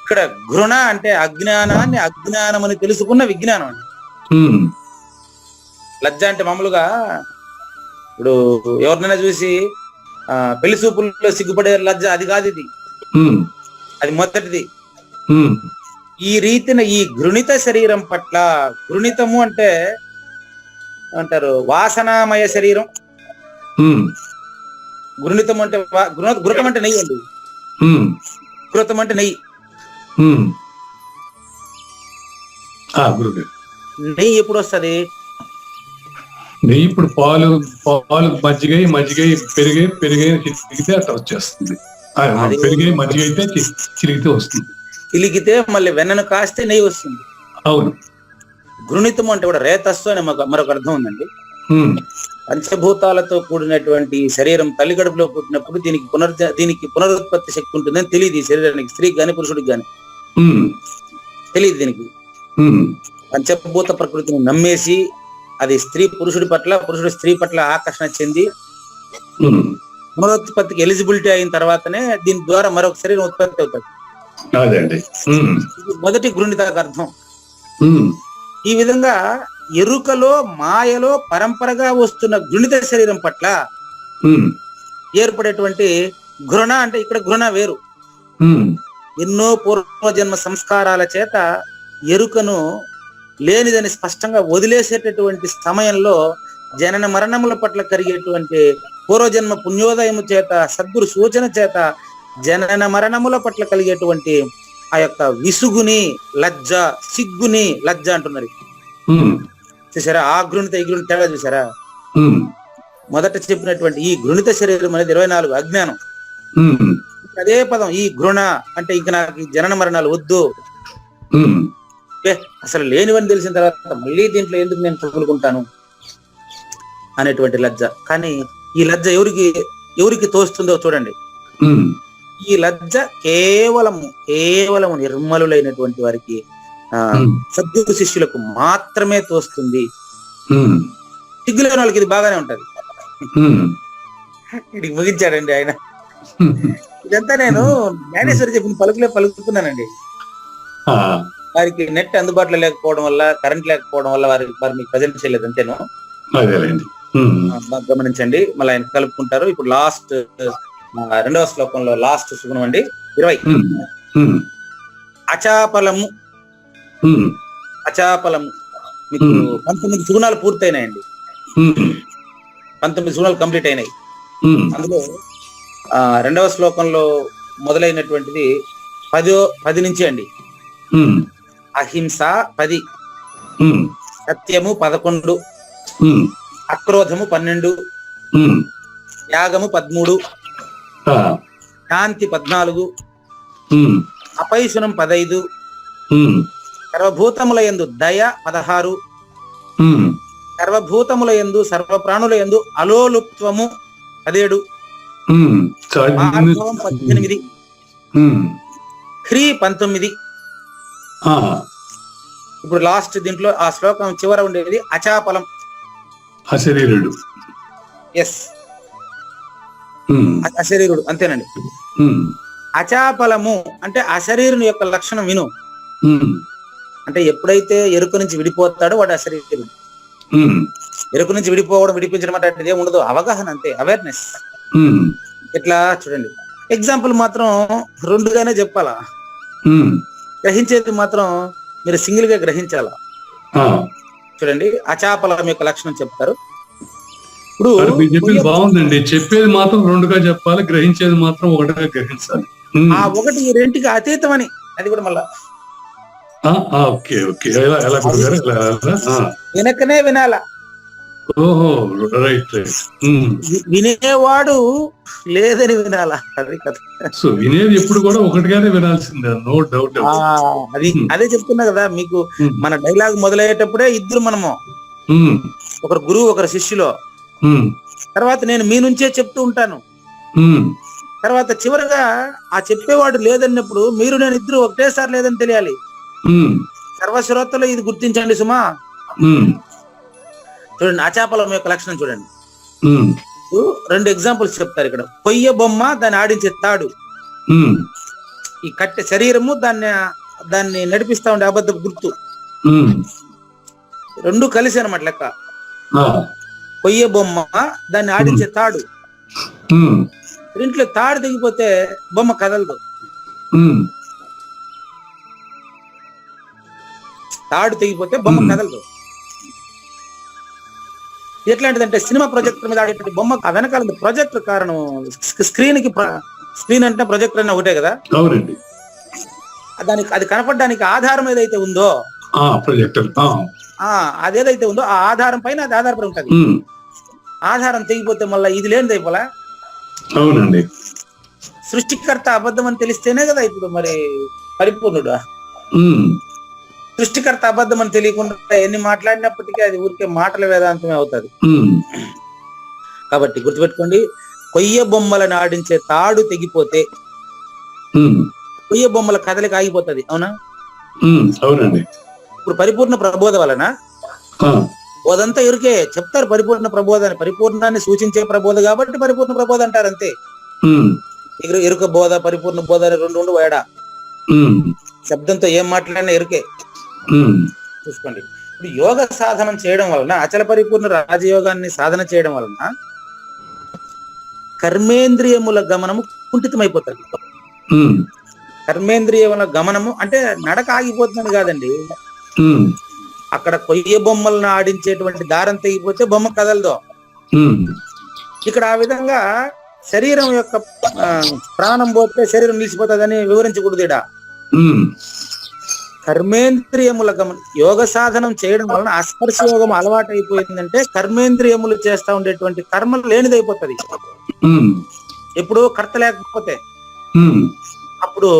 ఇక్కడ ఘృణ అంటే అజ్ఞానాన్ని అజ్ఞానం అని తెలుసుకున్న విజ్ఞానం అండి. లజ్జ అంటే మామూలుగా ఇప్పుడు ఎవరినైనా చూసి పెళ్లి చూపుల్లో సిగ్గుపడే లజ్జ అది కాదు, ఇది అది మొదటిది. ఈ రీతిన ఈ ఘృణిత శరీరం పట్ల, ఘృణితము అంటే అంటారు వాసనామయ శరీరం. ఘృణితం అంటే ఘృతం అంటే నెయ్యి అండి. ఘృతం అంటే నెయ్యి. నెయ్యి ఎప్పుడు వస్తుంది? నెయ్యి ఇప్పుడు పాలు మజ్జిగ పెరిగే చిలిగితే అట్లా వచ్చేస్తుంది. పెరిగే మజ్జిగ అయితే చిలిగితే వస్తుంది. చిలిగితే మళ్ళీ వెన్నను కాస్తే నెయ్యి వస్తుంది. అవును. ఘృణితం అంటే కూడా రేతస్సు అని మరొక అర్థం ఉందండి. పంచభూతాలతో కూడినటువంటి శరీరం తల్లి గడుపులో పుట్టినప్పుడు దీనికి పునరుత్పత్తి శక్తి ఉంటుందని తెలియదు ఈ శరీరానికి, స్త్రీకి గాని పురుషుడికి గాని తెలియదు. దీనికి పంచభూత ప్రకృతిని నమ్మేసి అది స్త్రీ పురుషుడి పట్ల, పురుషుడు స్త్రీ పట్ల ఆకర్షణ చెంది పునరుత్పత్తికి ఎలిజిబిలిటీ అయిన తర్వాతనే దీని ద్వారా మరొక శరీరం ఉత్పత్తి అవుతుంది. మొదటి ఘృణితకు అర్థం. ఈ విధంగా ఎరుకలో మాయలో పరంపరగా వస్తున్న ఘృణిత శరీరం పట్ల ఏర్పడేటువంటి ఘృణ, అంటే ఇక్కడ ఘృణ వేరు. ఎన్నో పూర్వజన్మ సంస్కారాల చేత ఎరుకను లేనిదని స్పష్టంగా వదిలేసేటటువంటి సమయంలో జనన మరణముల పట్ల కలిగేటువంటి పూర్వజన్మ పుణ్యోదయము చేత, సద్గురు సూచన చేత జనన మరణముల పట్ల కలిగేటువంటి ఆ యొక్క విసుగుని లజ్జ, సిగ్గుని లజ్జ అంటున్నారు. చూసారా ఆ ఘృణిత ఈ ఘృణిత తేడా చూసారా? మొదట చెప్పినటువంటి ఈ ఘృణిత శరీరం అనేది 24 అజ్ఞానం. అదే పదం ఈ ఘృణ అంటే ఇంక నాకు ఈ జనన మరణాలు వద్దు, అసలు లేనివని తెలిసిన తర్వాత మళ్ళీ దీంట్లో ఎందుకు నేను తగులుకుంటాను అనేటువంటి లజ్జ. కానీ ఈ లజ్జ ఎవరికి తోస్తుందో చూడండి. ఈ లజ్జ కేవలము నిర్మలులైనటువంటి వారికి, సద్గురు శిష్యులకు మాత్రమే తోస్తుంది. సిగ్గులేని వాళ్ళకి ఇది బాగానే ఉంటది. ఇది ముగించాడండి ఆయన. ఇదంతా నేను జ్ఞానేశ్వరి చెప్పిన పలుకుతున్నానండి. వారికి నెట్ అందుబాటులో లేకపోవడం వల్ల, కరెంట్ లేకపోవడం వల్ల వారు మీకు ప్రజెంట్ చేయలేదు అంతేను. గమనించండి, మళ్ళీ ఆయన కలుపుకుంటారు. ఇప్పుడు లాస్ట్ 2వ శ్లోకంలో లాస్ట్ సుగుణం అండి 20. అచాపలము అచాపలం. మీకు 19 సుగుణాలు పూర్తయినాయండి. 19 సుగుణాలు కంప్లీట్ అయినాయి. అందులో 2వ శ్లోకంలో మొదలైనటువంటిది 10 నుంచి అండి. అహింస 10, సత్యము 11, అక్రోధము 12, త్యాగము 13, శాంతి 14, అపైశునం 15, సర్వభూతముల యందు దయ 16, సర్వభూతముల యందు సర్వప్రాణుల యందు అలోలుప్త్వము 17, మార్గవం 18, హ్రీ 19. ఇప్పుడు లాస్ట్ దీంట్లో ఆ శ్లోకం చివర ఉండేది అచాపలం, అశరీరుడు. ఎస్, అశరీరుడు, అంతేనండి. అచాపలము అంటే అశరీరుని యొక్క లక్షణం విను. అంటే ఎప్పుడైతే ఎరుక నుంచి విడిపోతాడో వాడు అశరీరుడు. ఎరుక నుంచి విడిపోవడం, విడిపించడం అంటే ఏం ఉండదు, అవగాహన అంతే, అవేర్నెస్. ఇట్లా చూడండి, ఎగ్జాంపుల్ మాత్రం 2గానే చెప్పాలా, గ్రహించేది మాత్రం మీరు సింగిల్ గా గ్రహించాలా. చూడండి, అచాపలం యొక్క లక్షణం చెప్తారు. ఇప్పుడు బాగుందండి, చెప్పేది మాత్రం 2గా చెప్పాలి, గ్రహించేది మాత్రం 1గా గ్రహించాలి. ఆ 1 ఈ 2కి అతీతం అని, అది కూడా మళ్ళా వెనకనే వినాలా. ఓహో, రైట్ రైట్. వినేవాడు లేదని వినాలా, అది కదా. సో వినేది ఎప్పుడు కూడా 1గానే వినాల్సిందే, నో డౌట్. అది అదే చెప్తున్నా కదా మీకు. మన డైలాగ్ మొదలయ్యేటప్పుడే ఇద్దరు మనము, ఒకరు గురువు ఒకరు శిష్యులో. తర్వాత నేను మీ నుంచే చెప్తూ ఉంటాను. తర్వాత చివరిగా ఆ చెప్పేవాడు లేదన్నప్పుడు మీరు నేను ఇద్దరు ఒకటేసారి లేదని తెలియాలి. సర్వశ్రోతలు ఇది గుర్తించండి సుమా. చూడండి, అచాపలం యొక్క లక్షణం చూడండి. 2 ఎగ్జాంపుల్స్ చెప్తారు ఇక్కడ. కొయ్య బొమ్మ, దాన్ని ఆడించే తాడు. ఈ కట్టె శరీరము, దాన్ని నడిపిస్తా ఉండే అబద్ధ గుర్తు. 2 కలిసి అనమాట లెక్క. కొయ్య బొమ్మ, దాన్ని ఆడించే తాడు. ఇంట్లో తాడు తెగిపోతే బొమ్మ కదలదు. తాడు తెగిపోతే బొమ్మ కదలదు. ఎట్లాంటిదంటే సినిమా ప్రొజెక్టర్ మీద ఆడేటువంటి బొమ్మ వెనకాల ప్రొజెక్టర్ కారణం. స్క్రీన్ అంటే ప్రొజెక్టర్ అన్న ఒకటే కదా. దానికి అది కనపడడానికి ఆధారం ఏదైతే ఉందో, ప్రొజెక్టర్ అదేదైతే ఉందో ఆ ఆధారం పైన అది ఆధారపడి ఉంటది. ఆధారం తెగిపోతే మళ్ళీ ఇది లేనిది అయిపోలా. అవునండి, సృష్టికర్త అబద్ధం అని తెలిస్తేనే కదా ఇప్పుడు మరి పరిపూర్ణుడు. సృష్టికర్త అబద్ధం అని తెలియకుండా ఎన్ని మాట్లాడినప్పటికీ అది ఊరికే మాటల వేదాంతమే అవుతుంది. కాబట్టి గుర్తుపెట్టుకోండి, కొయ్య బొమ్మలను ఆడించే తాడు తెగిపోతే కొయ్య బొమ్మల కదలిక ఆగిపోతుంది. అవునా? అవునండి. ఇప్పుడు పరిపూర్ణ ప్రబోధ వలన అదంతా ఎరుకే చెప్తారు. పరిపూర్ణ ప్రబోధాన్ని, పరిపూర్ణాన్ని సూచించే ప్రబోధ కాబట్టి పరిపూర్ణ ప్రబోధ అంటారు అంతే. ఎరుక బోధ, పరిపూర్ణ బోధ అని 2 వేడా. శబ్దంతో ఏం మాట్లాడినా ఎరుకే. చూసుకోండి, ఇప్పుడు యోగ సాధనం చేయడం వలన, అచల పరిపూర్ణ రాజయోగాన్ని సాధన చేయడం వలన కర్మేంద్రియముల గమనము కుంఠితమైపోతుంది. కర్మేంద్రియముల గమనము అంటే నడక ఆగిపోతుందని కాదండి. అక్కడ కొయ్య బొమ్మలను ఆడించేటువంటి దారం తెగిపోతే బొమ్మ కదలదు. ఇక్కడ ఆ విధంగా శరీరం యొక్క ప్రాణం పోతే శరీరం నిలిచిపోతుందని వివరించకూడదు. ఇడ కర్మేంద్రియముల గమనం, యోగ సాధనం చేయడం వలన అస్పర్శ యోగం అలవాటు అయిపోయిందంటే కర్మేంద్రియములు చేస్తా ఉండేటువంటి కర్మలు లేనిదైపోతుంది. ఎప్పుడు కర్త లేకపోతే అప్పుడు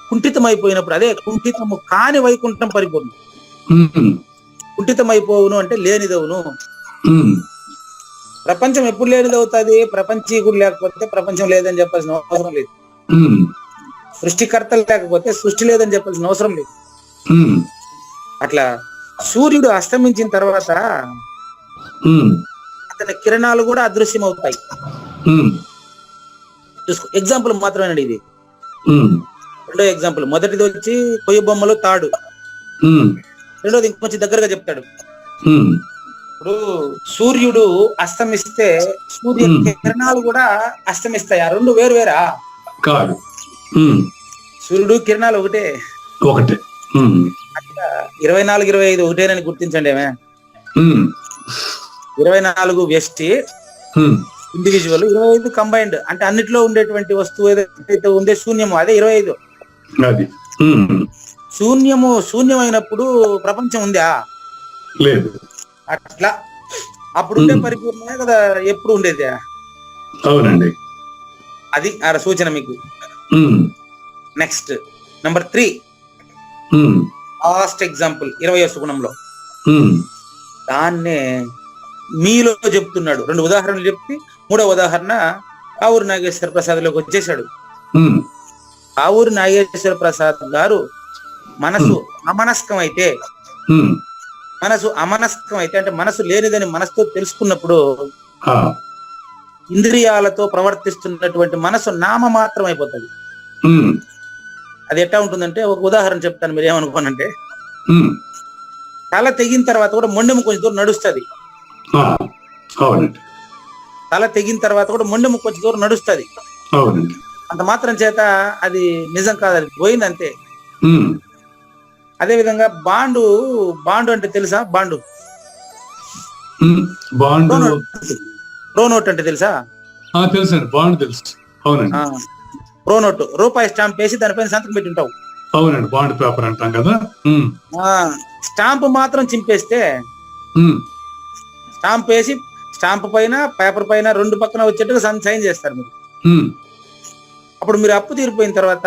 కుంఠితం అయిపోయినప్పుడు, అదే కుంఠితము కాని వైకుంఠం పరిపూర్ణం. కుంఠితం అయిపోవును అంటే లేనిదవును. ప్రపంచం ఎప్పుడు లేనిదవుతుంది? ప్రపంచీకుడు లేకపోతే ప్రపంచం లేదని చెప్పాల్సిన అవసరం లేదు. సృష్టికర్తలు లేకపోతే సృష్టి లేదని చెప్పాల్సిన అవసరం లేదు. అట్లా సూర్యుడు అస్తమించిన తర్వాత అతని కిరణాలు కూడా అదృశ్యం అవుతాయి. చూసుకో, ఎగ్జాంపుల్ మాత్రమేనండి ఇది. 2వ ఎగ్జాంపుల్, మొదటిది వచ్చి కొయ్య బొమ్మలు తాడు. 2వది ఇంకొంచెం దగ్గరగా చెప్తాడు. ఇప్పుడు సూర్యుడు అస్తమిస్తే సూర్య కిరణాలు కూడా అస్తమిస్తాయి. ఆ 2 వేరు వేరా కాదు. సూర్యుడు కిరణాలు ఒకటే. 24, 25 ఒకటేనని గుర్తించండి. ఏమే 24 వ్యష్టి ఇండివిజువల్, 25 కంబైన్డ్. అంటే అన్నిట్లో ఉండేటువంటి వస్తువు ఏదైతే ఉందే శూన్యము, అదే 25. అది శూన్యమైనప్పుడు ప్రపంచం ఉందా? లేదు. అట్లా అప్పుడుండే పరిపూర్ణమే కదా ఎప్పుడు ఉండేది. అవునండి. అది ఆ సూచన మీకు. నెక్స్ట్ నెంబర్ 3, లాస్ట్ ఎగ్జాంపుల్ 20వ సుగుణంలో. దాన్నే మీలో చెప్తున్నాడు. 2 ఉదాహరణలు చెప్పి 3వ ఉదాహరణ కావూరు నాగేశ్వర ప్రసాద్లోకి వచ్చేసాడు. కావూరు నాగేశ్వర ప్రసాద్ గారు మనసు అమనస్కం అయితే అంటే మనసు లేనిదని మనసుతో తెలుసుకున్నప్పుడు ఇంద్రియాలతో ప్రవర్తిస్తున్నటువంటి మనసు నామ మాత్రం అయిపోతుంది. అది ఎట్లా ఉంటుందంటే ఒక ఉదాహరణ చెప్తాను, మీరు ఏమనుకోనంటే తల తెగిన తర్వాత కూడా మొండెము కొంచెం దూరం నడుస్తుంది. తల తెగిన తర్వాత కూడా మొండెము కొంచెం దూరం నడుస్తుంది. అంత మాత్రం చేత అది నిజం కాదు, అది పోయింది అంతే. అదే విధంగా బాండు అంటే తెలుసా? ప్రోనోట్ అంటే తెలుసా? తెలుసండి, బాండ్ తెలుసు. అవునండి. ప్రోనోట్ రూపాయి స్టాంప్ వేసి దానిపైన సంతకం పెట్టి ఉంటావు. అవునండి, బాండ్ పేపర్ అంటాం కదా. స్టాంప్ మాత్రం చింపేస్తే, స్టాంప్ వేసి స్టాంప్ పైన పేపర్ పైన 2 పక్కన వచ్చేట్టుగా సైన్ చేస్తారు మీరు. అప్పుడు మీరు అప్పు తీరిపోయిన తర్వాత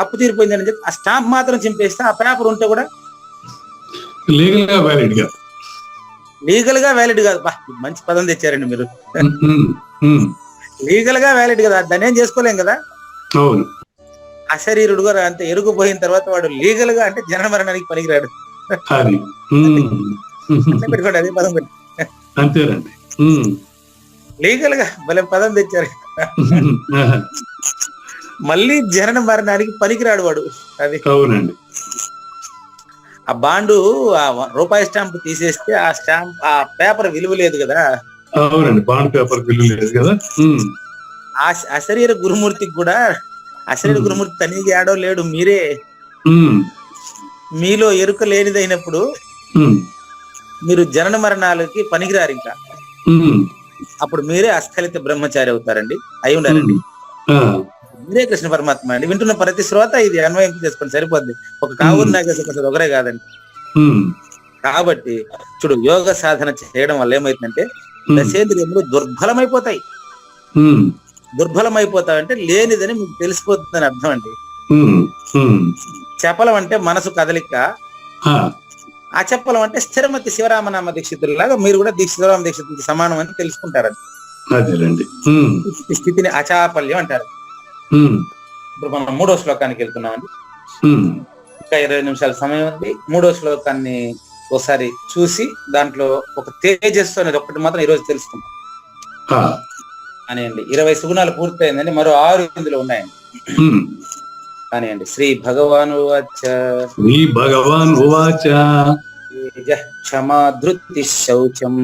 అప్పు తీరిపోయిందని చెప్పి ఆ స్టాంప్ మాత్రం చింపేస్తే ఆ పేపర్ ఉంటే కూడా లీగల్ గా వ్యాలిడ్ కాదు. మంచి పదం తెచ్చారండి మీరు. లీగల్ గా వ్యాలిడ్ కదా, దాన్ని ఏం చేసుకోలేం కదా. అవును. అశరీరుడు కూడా అంతే, ఎరుగుపోయిన తర్వాత వాడు లీగల్ గా అంటే జనన మరణానికి పనికిరాడు. పెట్టుకోండి, అదే పదం పెట్టి అంతేనండి. లీగల్ గా భలే పదం తెచ్చారు. మళ్ళీ జనన మరణానికి పనికిరాడు వాడు. అది అవునండి. ఆ బాండు ఆ రూపాయి స్టాంప్ తీసేస్తే ఆ పేపర్ విలువ లేదు కదా. అవునండి, బాండ్ పేపర్ విలువ లేదు కదా. అశరీర గురుమూర్తికి కూడా, అశరీర గురుమూర్తి తనీకి ఆడో లేడు, మీరే. మీలో ఎరుక లేనిదైనప్పుడు మీరు జనన మరణాలకి పనికిరారు. ఇంకా అప్పుడు మీరే అస్ఖలిత బ్రహ్మచారి అవుతారండి, అయి ఉండాలండి. మీరే కృష్ణ పరమాత్మ అండి. వింటున్న ప్రతి శ్రోత ఇది అన్వయింపు చేసుకోండి, సరిపోద్ది. ఒక కావూరు నాగేశ్వర ప్రసాద్ ఒకరే కాదండి. కాబట్టి చూడు, యోగ సాధన చేయడం వల్ల ఏమైతుందంటే దశేంద్రియములు దుర్బలమైపోతాయి. దుర్బలమైపోతాయంటే లేనిదని మీకు తెలిసిపోతుందని అర్థం అండి. చపలం అంటే మనసు కదలిక, అచపలం అంటే స్థిరమతి శివరామనామ దీక్షితులాగా మీరు కూడా శివరామ దీక్షితులకి సమానం అని తెలుసుకుంటారండి. ఈ స్థితిని అచాపల్యం అంటారు. ఇప్పుడు మనం 3వ శ్లోకానికి వెళ్తున్నామండి. ఇంకా 20 నిమిషాల సమయం ఉంది. 3వ శ్లోకాన్ని ఒకసారి చూసి దాంట్లో ఒక తేజస్సు అనేది ఒకటి మాత్రం ఈరోజు తెలుసుకుందాం కానివ్వండి. 20 సుగుణాలు పూర్తయిందండి, మరో 6 ఇందులో ఉన్నాయండి. కానివ్వండి. శ్రీ భగవాన్ ఉవాచ క్షమాధృతి శౌచం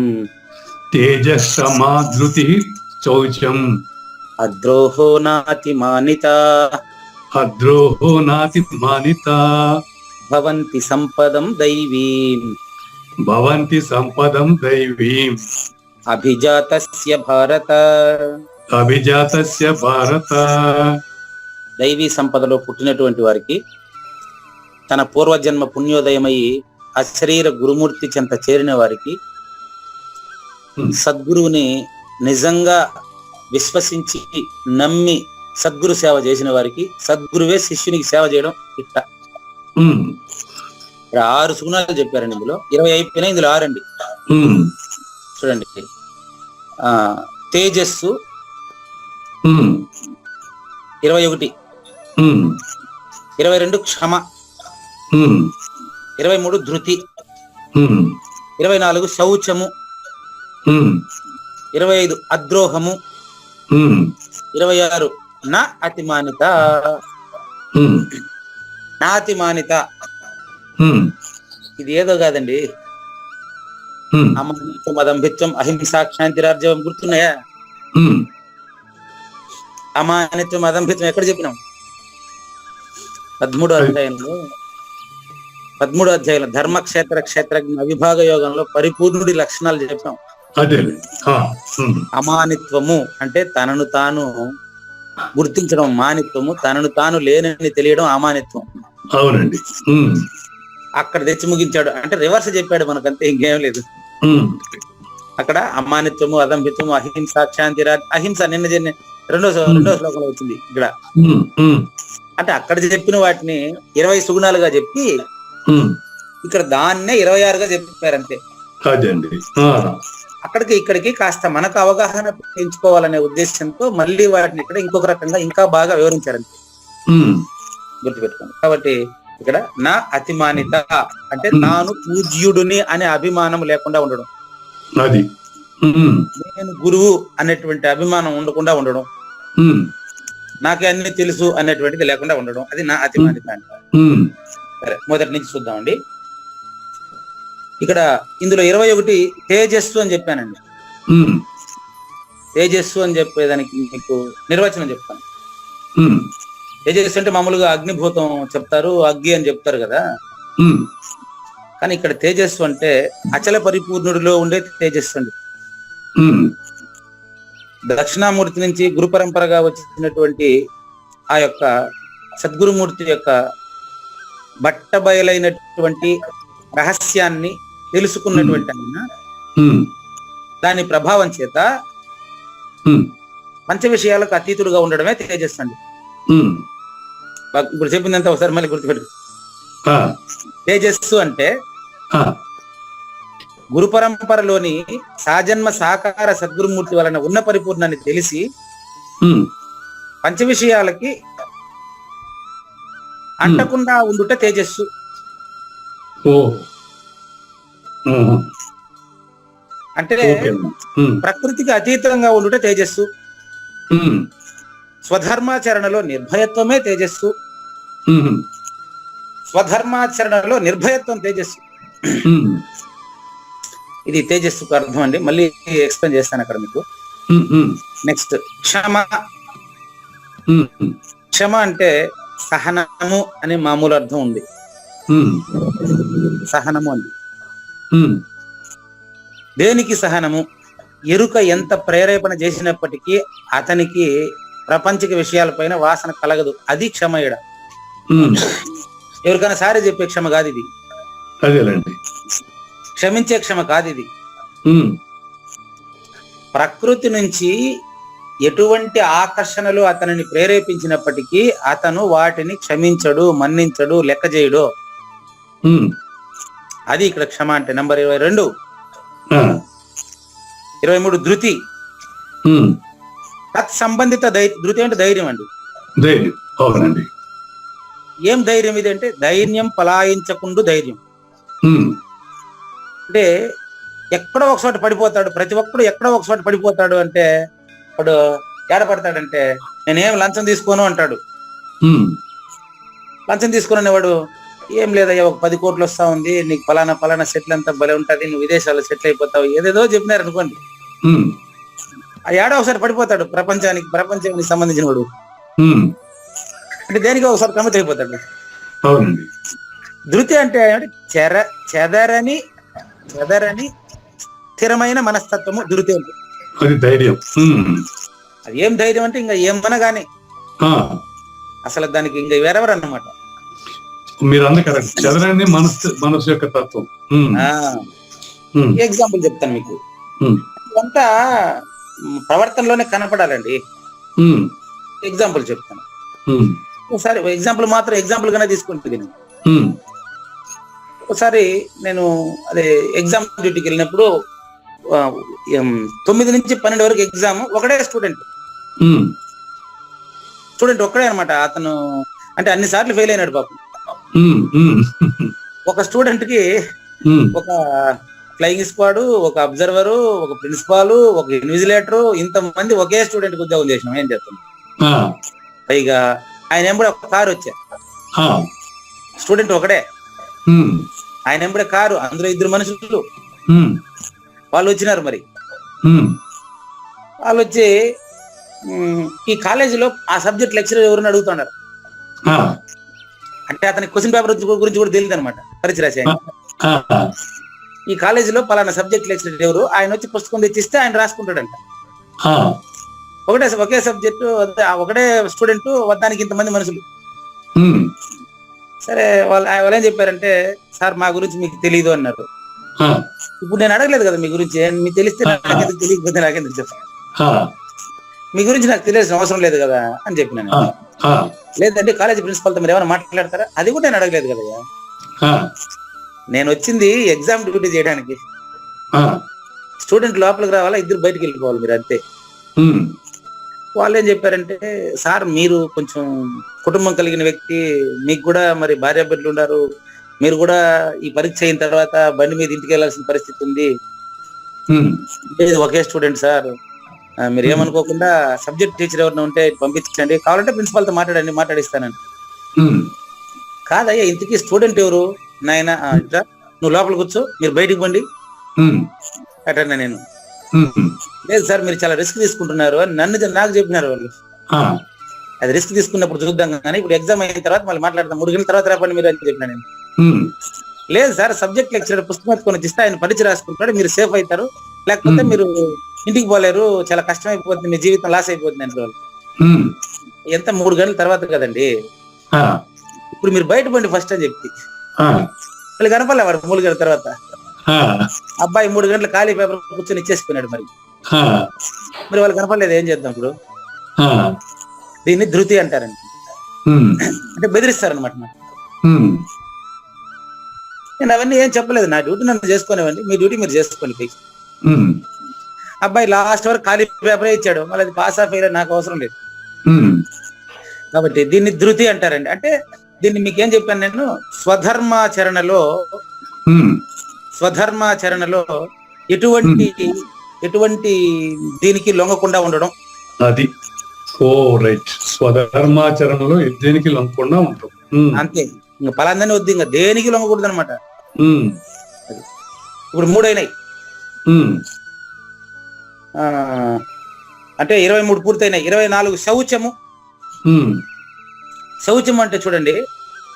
అద్రోహో నాతి మానిత భవంతి సంపదం దైవీం అభిజాతస్య భారత. దైవీ సంపదలో పుట్టినటువంటి వారికి తన పూర్వజన్మ పుణ్యోదయమై అశరీర గురుమూర్తి చెంత చేరిన వారికి, సద్గురువుని నిజంగా విశ్వసించి నమ్మి సద్గురు సేవ చేసిన వారికి సద్గురువే శిష్యునికి సేవ చేయడం ఇట్ట. 6 సుగుణాలు చెప్పారండి. ఇందులో 20 అయిపోయినా, ఇందులో 6 అండి. చూడండి. తేజస్సు 21, 22 క్షమ, 23 ధృతి, 24 శౌచము, 25 అద్రోహము, 26 నా అతిమానిత. ఇది ఏదో కాదండి. అమానిత్యం, అదంభిత్యం, అహింసా, క్షాంతిరార్జవం గుర్తున్నాయా? అమానిత్యం, అదంభిత్యం ఎక్కడ చెప్పినాం? 13వ అధ్యాయంలో 13వ అధ్యాయంలో ధర్మక్షేత్ర క్షేత్రజ్ఞ అవిభాగ యోగంలో పరిపూర్ణుడి లక్షణాలు చెప్పాం. అదే. అమానిత్వము అంటే తనను తాను గుర్తించడం మానిత్వము, తనను తాను లేనని తెలియడం అమానిత్వం. అవునండి. అక్కడ తెచ్చి ముగించాడు అంటే రివర్స్ చెప్పాడు మనకంతే, ఇంకేం లేదు. అక్కడ అమానిత్వము, అదంభిత్వము, అహింస, క్షాంతిరాజ్. అహింస నిన్న రెండో శ్లోకంలో వచ్చింది. ఇక్కడ అంటే అక్కడ చెప్పిన వాటిని 20 సుగుణాలుగా చెప్పి ఇక్కడ దాన్నే 26గా చెప్పారంతే. అక్కడికి ఇక్కడికి కాస్త మనకు అవగాహన పెంచుకోవాలనే ఉద్దేశంతో మళ్ళీ వాటిని ఇక్కడ ఇంకొక రకంగా ఇంకా బాగా వివరించారంతే, గుర్తుపెట్టుకోండి. కాబట్టి ఇక్కడ నా అతిమానిత అంటే తాను పూజ్యుడుని అనే అభిమానం లేకుండా ఉండడం, అది నేను గురువు అనేటువంటి అభిమానం ఉండకుండా ఉండడం, నాకే అన్ని తెలుసు అనేటువంటిది లేకుండా ఉండడం, అది నా అతిమానిత అంటే. సరే, మొదటి నుంచి చూద్దామండి. ఇక్కడ ఇందులో 21 తేజస్సు అని చెప్పానండి. తేజస్సు అని చెప్పేదానికి మీకు నిర్వచనం చెప్తాను. తేజస్సు అంటే మామూలుగా అగ్నిభూతం చెప్తారు, అగ్గి అని చెప్తారు కదా. కానీ ఇక్కడ తేజస్సు అంటే అచల పరిపూర్ణుడిలో ఉండే తేజస్సు అండి. దక్షిణామూర్తి నుంచి గురు పరంపరగా వచ్చినటువంటి ఆ యొక్క సద్గురుమూర్తి యొక్క బట్టబయలైనటువంటి రహస్యాన్ని తెలుసుకున్నటువంటి ఆయన దాని ప్రభావం చేత పంచ విషయాలకు అతీతుడుగా ఉండడమే తేజస్సు అండి. ఇప్పుడు చెప్పిందంతా ఒకసారి మళ్ళీ గుర్తుపెట్టు. తేజస్సు అంటే గురు పరంపరలోని సాజన్మ సాకార సద్గురుమూర్తి వలన ఉన్న పరిపూర్ణాన్ని తెలిసి పంచ విషయాలకి అంటకుండా ఉండుట తేజస్సు. అంటే ప్రకృతికి అతీతంగా ఉండుట తేజస్సు. స్వధర్మాచరణలో నిర్భయత్వమే తేజస్సు. స్వధర్మాచరణలో నిర్భయత్వం తేజస్సు. ఇది తేజస్సుకు అర్థం అండి. మళ్ళీ ఎక్స్ప్లెయిన్ చేస్తాను అక్కడ మీకు. నెక్స్ట్ క్షమ. క్షమ అంటే సహనము అనే మామూలు అర్థం ఉంది. సహనము అండి. దేనికి సహనము? ఎరుక ఎంత ప్రేరేపణ చేసినప్పటికీ అతనికి ప్రపంచిక విషయాలపైన వాసన కలగదు, అది క్షమయుడ. ఎవరికైనా సారీ చెప్పే క్షమ కాదు ఇది. క్షమించే క్షమ కాదు ఇది. ప్రకృతి నుంచి ఎటువంటి ఆకర్షణలు అతనిని ప్రేరేపించినప్పటికీ అతను వాటిని క్షమించడు, మన్నించడు, లెక్క చేయడు. అది ఇక్కడ క్షమ అంటే. నంబర్ 22. 23 ధృతి. తత్సంబంధిత ధృతి అంటే ధైర్యం అండి. ఏం ధైర్యం ఇది అంటే ధైర్యం పలాయించకుండా ధైర్యం. అంటే ఎక్కడో ఒకచోట పడిపోతాడు, ప్రతి ఒక్కడు ఎక్కడో ఒకచోట పడిపోతాడు. అంటే వాడు ఏడపడతాడంటే నేనేం లంచం తీసుకోను అంటాడు. లంచం తీసుకునేవాడు ఏం లేదయ్యా, ఒక 10 కోట్లు వస్తా ఉంది, నీకు ఫలానా సెటిల్ అంతా భలే ఉంటది, నువ్వు విదేశాల్లో సెటిల్ అయిపోతావు, ఏదేదో చెప్పినారు అనుకోండి. ఆ ఏడో ఒకసారి పడిపోతాడు. ప్రపంచానికి సంబంధించిన వాడు అంటే దేనికి ఒకసారి కమిట్ అయిపోతాడు. ధృతి అంటే చెదరని స్థిరమైన మనస్తత్వము ధృతి అంటే. అది ధైర్యం. అది ఏం ధైర్యం అంటే ఇంకా ఏమనగానే అసలు దానికి ఇంకా వేరెవరు అన్నమాట. మీరు అన్న కరెక్ట్. చెదరని మనసు యొక్క తత్వం. ఎగ్జాంపుల్ చెప్తాను మీకు. ఇదంతా ప్రవర్తనలోనే కనపడాలండి. ఎగ్జాంపుల్ చెప్తాను. ఒకసారి ఎగ్జాంపుల్ మాత్రం ఎగ్జాంపుల్ గానే తీసుకుంటుంది. ఒకసారి నేను అదే ఎగ్జామ్ డ్యూటీకి వెళ్ళినప్పుడు 9 నుంచి 12 వరకు ఎగ్జామ్. ఒకటే స్టూడెంట్ ఒక్కడే అనమాట. అతను అంటే అన్ని సార్లు ఫెయిల్ అయినాడు పాపం. ఒక స్టూడెంట్ కి ఒక ఫ్లయింగ్ స్క్వాడ్, ఒక అబ్జర్వరు, ఒక ప్రిన్సిపాల్, ఒక ఇన్విజిలేటర్, ఇంతమంది ఒకే స్టూడెంట్ కి ఉద్యోగం చేసినాం. ఏం చేస్తాం? పైగా ఆయన ఎంబడే ఒక కారు వచ్చా. స్టూడెంట్ ఒకడే, ఆయన ఎంబడే కారు, అందులో 2 మనుషులు. వాళ్ళు వచ్చినారు. మరి వాళ్ళు వచ్చి ఈ కాలేజీలో ఆ సబ్జెక్ట్ లెక్చరర్ ఎవరిని అడుగుతున్నారు. అంటే అతనికి క్వశ్చన్ పేపర్ గురించి కూడా తెలియదు అనమాట, పరీక్ష రాసి ఈ కాలేజీలో పలానా సబ్జెక్ట్ లెక్చరర్ ఎవరు, ఆయన వచ్చి పుస్తకం తెచ్చిస్తే ఆయన రాసుకుంటాడంట. ఒకే సబ్జెక్టు ఒకటే స్టూడెంట్ దానికి ఇంతమంది మనుషులు. సరే వాళ్ళు ఏం చెప్పారంటే, సార్ మా గురించి మీకు తెలియదు అన్నారు. ఇప్పుడు నేను అడగలేదు కదా మీ గురించి, మీకు తెలిస్తే నాకెందుకు తెలియకపోతే నాకెందుకు చెప్పాను, మీ గురించి నాకు తెలియాల్సిన అవసరం లేదు కదా అని చెప్పినాను. లేదంటే కాలేజీ ప్రిన్సిపల్తో మీరు ఏమైనా మాట్లాడతారా, అది కూడా నేను అడగలేదు కదా. నేను వచ్చింది ఎగ్జామ్ డ్యూటీ చేయడానికి, స్టూడెంట్ లోపలికి రావాలా, ఇద్దరు బయటకు వెళ్ళిపోవాలి మీరు అంతే. వాళ్ళు ఏం చెప్పారంటే, సార్ మీరు కొంచెం కుటుంబం కలిగిన వ్యక్తి, మీకు కూడా మరి భార్య బిడ్డలు ఉన్నారు, మీరు కూడా ఈ పరీక్ష అయిన తర్వాత బండి మీద ఇంటికి వెళ్ళాల్సిన పరిస్థితి ఉంది. ఒకే స్టూడెంట్ సార్, మీరు ఏమనుకోకుండా సబ్జెక్ట్ టీచర్ ఎవరైనా ఉంటే పంపించండి, కావాలంటే ప్రిన్సిపాల్తో మాట్లాడిస్తానండి. కాదయ్యా ఇంతకీ స్టూడెంట్ ఎవరు నాయన, నువ్వు లోపల కూర్చో, మీరు బయటికి పండి అటన్నా. నేను లేదు సార్ మీరు చాలా రిస్క్ తీసుకుంటున్నారు అని నాకు చెప్పినారు వాళ్ళు. అది రిస్క్ తీసుకున్నప్పుడు చూద్దాం కానీ ఇప్పుడు ఎగ్జామ్ అయిన తర్వాత మళ్ళీ మాట్లాడతాం, 3 గంటల తర్వాత రాపండి మీరు అని చెప్పినా నేను. లేదు సార్ సబ్జెక్ట్ లెక్చరర్ పుస్తకం కొని ఇస్తే ఆయన పరీక్ష రాసుకుంటాడు, మీరు సేఫ్ అవుతారు, లేకపోతే మీరు ఇంటికి పోలేరు, చాలా కష్టం అయిపోతుంది, మీ జీవితం లాస్ అయిపోతుంది అంటే వాళ్ళు. ఎంత 3 గంటల తర్వాత కదండి, ఇప్పుడు మీరు బయట పండి ఫస్ట్ అని చెప్పి వాళ్ళు కనపడలే. వాడు 3 గంటల తర్వాత అబ్బాయి 3 గంటల ఖాళీ పేపర్ కూర్చొని ఇచ్చేసిపోయినాడు. మరి వాళ్ళు కనపడలేదు, ఏం చేద్దాం ఇప్పుడు? దీన్ని ధృతి అంటారండి, అంటే బెదిరిస్తారనమాట. నేను అవన్నీ ఏం చెప్పలేదు, నా డ్యూటీ నన్ను చేసుకోనివ్వండి, మీ డ్యూటీ మీరు చేసుకోండి. అబ్బాయి లాస్ట్ వరకు ఖాళీ పేపరే ఇచ్చాడు, మళ్ళీ అది పాస్ ఆఫ్ అయ్యే నాకు అవసరం లేదు. కాబట్టి దీన్ని ధృతి అంటారండి. అంటే దీన్ని మీకు ఏం చెప్పాను నేను, స్వధర్మాచరణలో ఎటువంటి దీనికి లొంగకుండా ఉండడం. అది రైట్, స్వధర్మాచరణలో దేనికి లొంగకుండా ఉంటాం అంతే. ఇంకా పలాందని వద్దు, ఇంకా దేనికి లొంగకూడదు అనమాట. ఇప్పుడు 3 అయినాయి, అంటే 23 పూర్తయినాయి. 24 శౌచము. శౌచం అంటే చూడండి,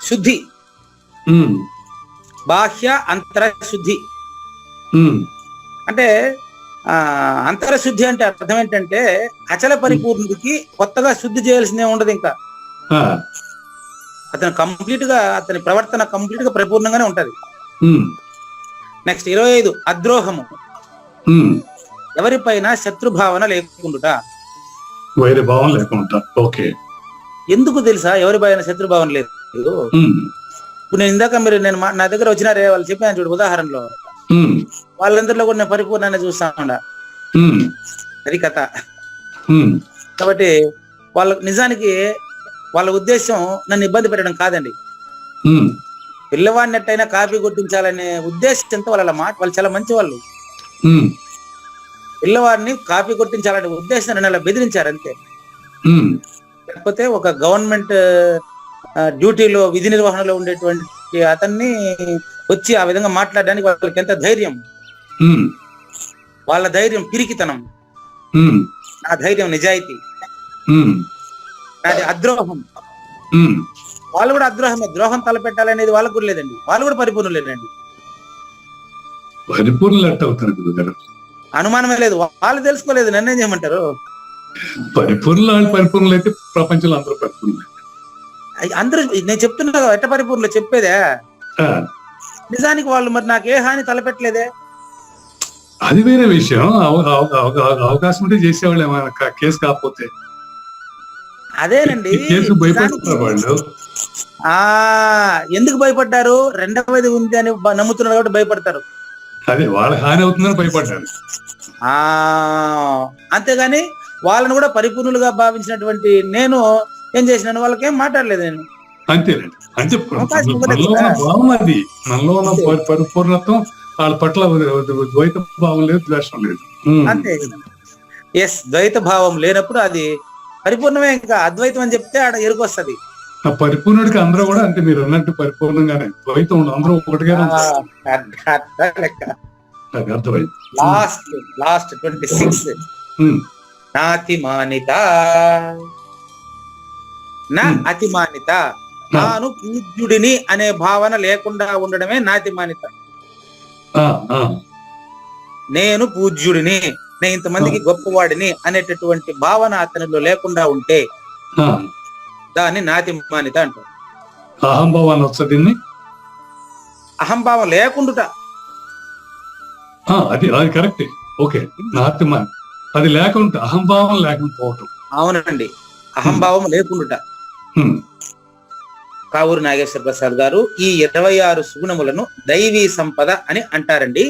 శుద్ధి, బాహ్య అంతర శుద్ధి. అంటే అంతరశుద్ధి అంటే అర్థం ఏంటంటే, అచల పరిపూర్ణుడికి కొత్తగా శుద్ధి చేయాల్సిందే ఉండదు. ఇంకా అతను కంప్లీట్ గా, అతని ప్రవర్తన కంప్లీట్ గా పరిపూర్ణంగానే ఉంటది. నెక్స్ట్ 25 అద్రోహము. ఎవరిపైన శత్రుభావన లేకుండా, వైర భావం లేకుండా. ఓకే, ఎందుకు తెలుసా ఎవరి పైన శత్రుభావన లేదు? ఇప్పుడు నేను ఇందాక నేను నా దగ్గర వచ్చినారే వాళ్ళు చెప్పాను చూడు ఉదాహరణలో, వాళ్ళందరిలో కూడా నేను పరిపూర్ణాన్ని చూస్తా ఉండా, అది కథ. కాబట్టి వాళ్ళ నిజానికి వాళ్ళ ఉద్దేశం నన్ను ఇబ్బంది పెట్టడం కాదండి. పిల్లవాడిని ఎట్టయినా కాపీ కొట్టించాలనే ఉద్దేశంతో వాళ్ళు చాలా మంచి వాళ్ళు. పిల్లవాడిని కాపీ కొట్టించాలనే ఉద్దేశం నన్ను అలా బెదిరించారు అంతే. లేకపోతే ఒక గవర్నమెంట్ డ్యూటీలో విధి నిర్వహణలో ఉండేటువంటి అతన్ని వచ్చి ఆ విధంగా మాట్లాడడానికి వాళ్ళకి ఎంత ధైర్యం, వాళ్ళ ధైర్యం పిరికితనం, నా ధైర్యం నిజాయితీ, అది అద్రోహం. వాళ్ళు కూడా అద్రోహమే, ద్రోహం తలపెట్టాలనేది వాళ్ళకు కూడా లేదండి, వాళ్ళు కూడా పరిపూర్ణం లేదండి, అనుమానమే లేదు. వాళ్ళు తెలుసుకోలేదు, నన్నేం చేయమంటారు? పరిపూర్ణులు అయితే ప్రపంచంలో అందరూ పరిపూర్ణులు. అందరూ నేను చెప్తున్నా ఎట్ట పరిపూర్ణులు చెప్పేదే, నిజానికి వాళ్ళు మరి నాకు ఏ హాని తలపెట్టలేదే. అది వేరే విషయం, అవకాశం ఉంటే చేసేవాళ్ళు ఏమైనా కేసు కాకపోతే. అదేనండి, వాళ్ళు ఎందుకు భయపడ్డారు? రెండవది ఉంది అని నమ్ముతున్నారు కాబట్టి భయపడతారు. అదే వాళ్ళ హాని అవుతుందని భయపడ్డారు. అంతేగాని వాళ్ళని కూడా పరిపూర్ణులుగా భావించినటువంటి నేను ఏం చేసినాను, వాళ్ళకేం మాట్లాడలేదు నేను. అంతేనండి, అంటే భావం అది, మనలో ఉన్న పరిపూర్ణత్వం వాళ్ళ పట్ల ద్వైత భావం లేదు, ద్వేషం లేదు. అంతే, ఎస్, ద్వైత భావం లేనప్పుడు అది పరిపూర్ణమే. ఇంకా అద్వైతం అని చెప్తే ఆడ ఎరుకొస్తుంది. ఆ పరిపూర్ణుడికి అందరూ కూడా అంటే మీరు అన్నట్టు పరిపూర్ణంగానే, ద్వైతం ఉండదు, అందరూ ఒకటిగానే అర్థమైంది. లాస్ట్ 26 నాతిమానిత, నా అతిమానిత. తాను పూజ్యుడిని అనే భావన లేకుండా ఉండడమే నాతిమానిత. నేను పూజ్యుడిని, నేను ఇంతమందికి గొప్పవాడిని అనేటటువంటి భావన అతనిలో లేకుండా ఉంటే దాన్ని నాతిమానిత అంటారు. అహంభావాన్ని వస్తుంది. అహంభావం లేకుండా అది కరెక్ట్. ఓకే, నాతిమాని అది లేకుండా, అహంభావం లేకుండా పోవటం. అవునండి, అహంభావం లేకుండా. కావూరు నాగేశ్వర ప్రసాద్ గారు ఈ 26 సుగుణములను దైవీ సంపద అని అంటారండి.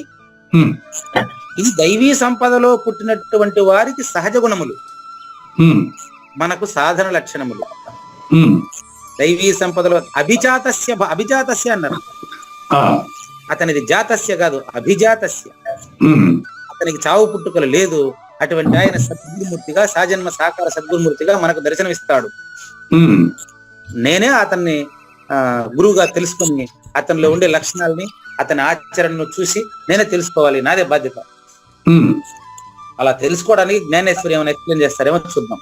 ఈ దైవీ సంపదలో పుట్టినటువంటి వారికి సహజ గుణములు, మనకు సాధన లక్షణములు. దైవీ సంపదలో అభిజాతస్య అన్నారు. అతనిది జాతస్య కాదు, అభిజాతస్య. అతనికి చావు పుట్టుకలు లేదు. అటువంటి ఆయన సద్గురుమూర్తిగా, సాజన్మ సాకార సద్గురుమూర్తిగా మనకు దర్శనమిస్తాడు. నేనే అతన్ని గురువుగా తెలుసుకుని అతనిలో ఉండే లక్షణాలని, అతని ఆచరణను చూసి నేనే తెలుసుకోవాలి, నాదే బాధ్యత. అలా తెలుసుకోవడానికి జ్ఞానేశ్వరి ఏమైనా ఎక్స్ప్లెయిన్ చేస్తారేమో చూద్దాం.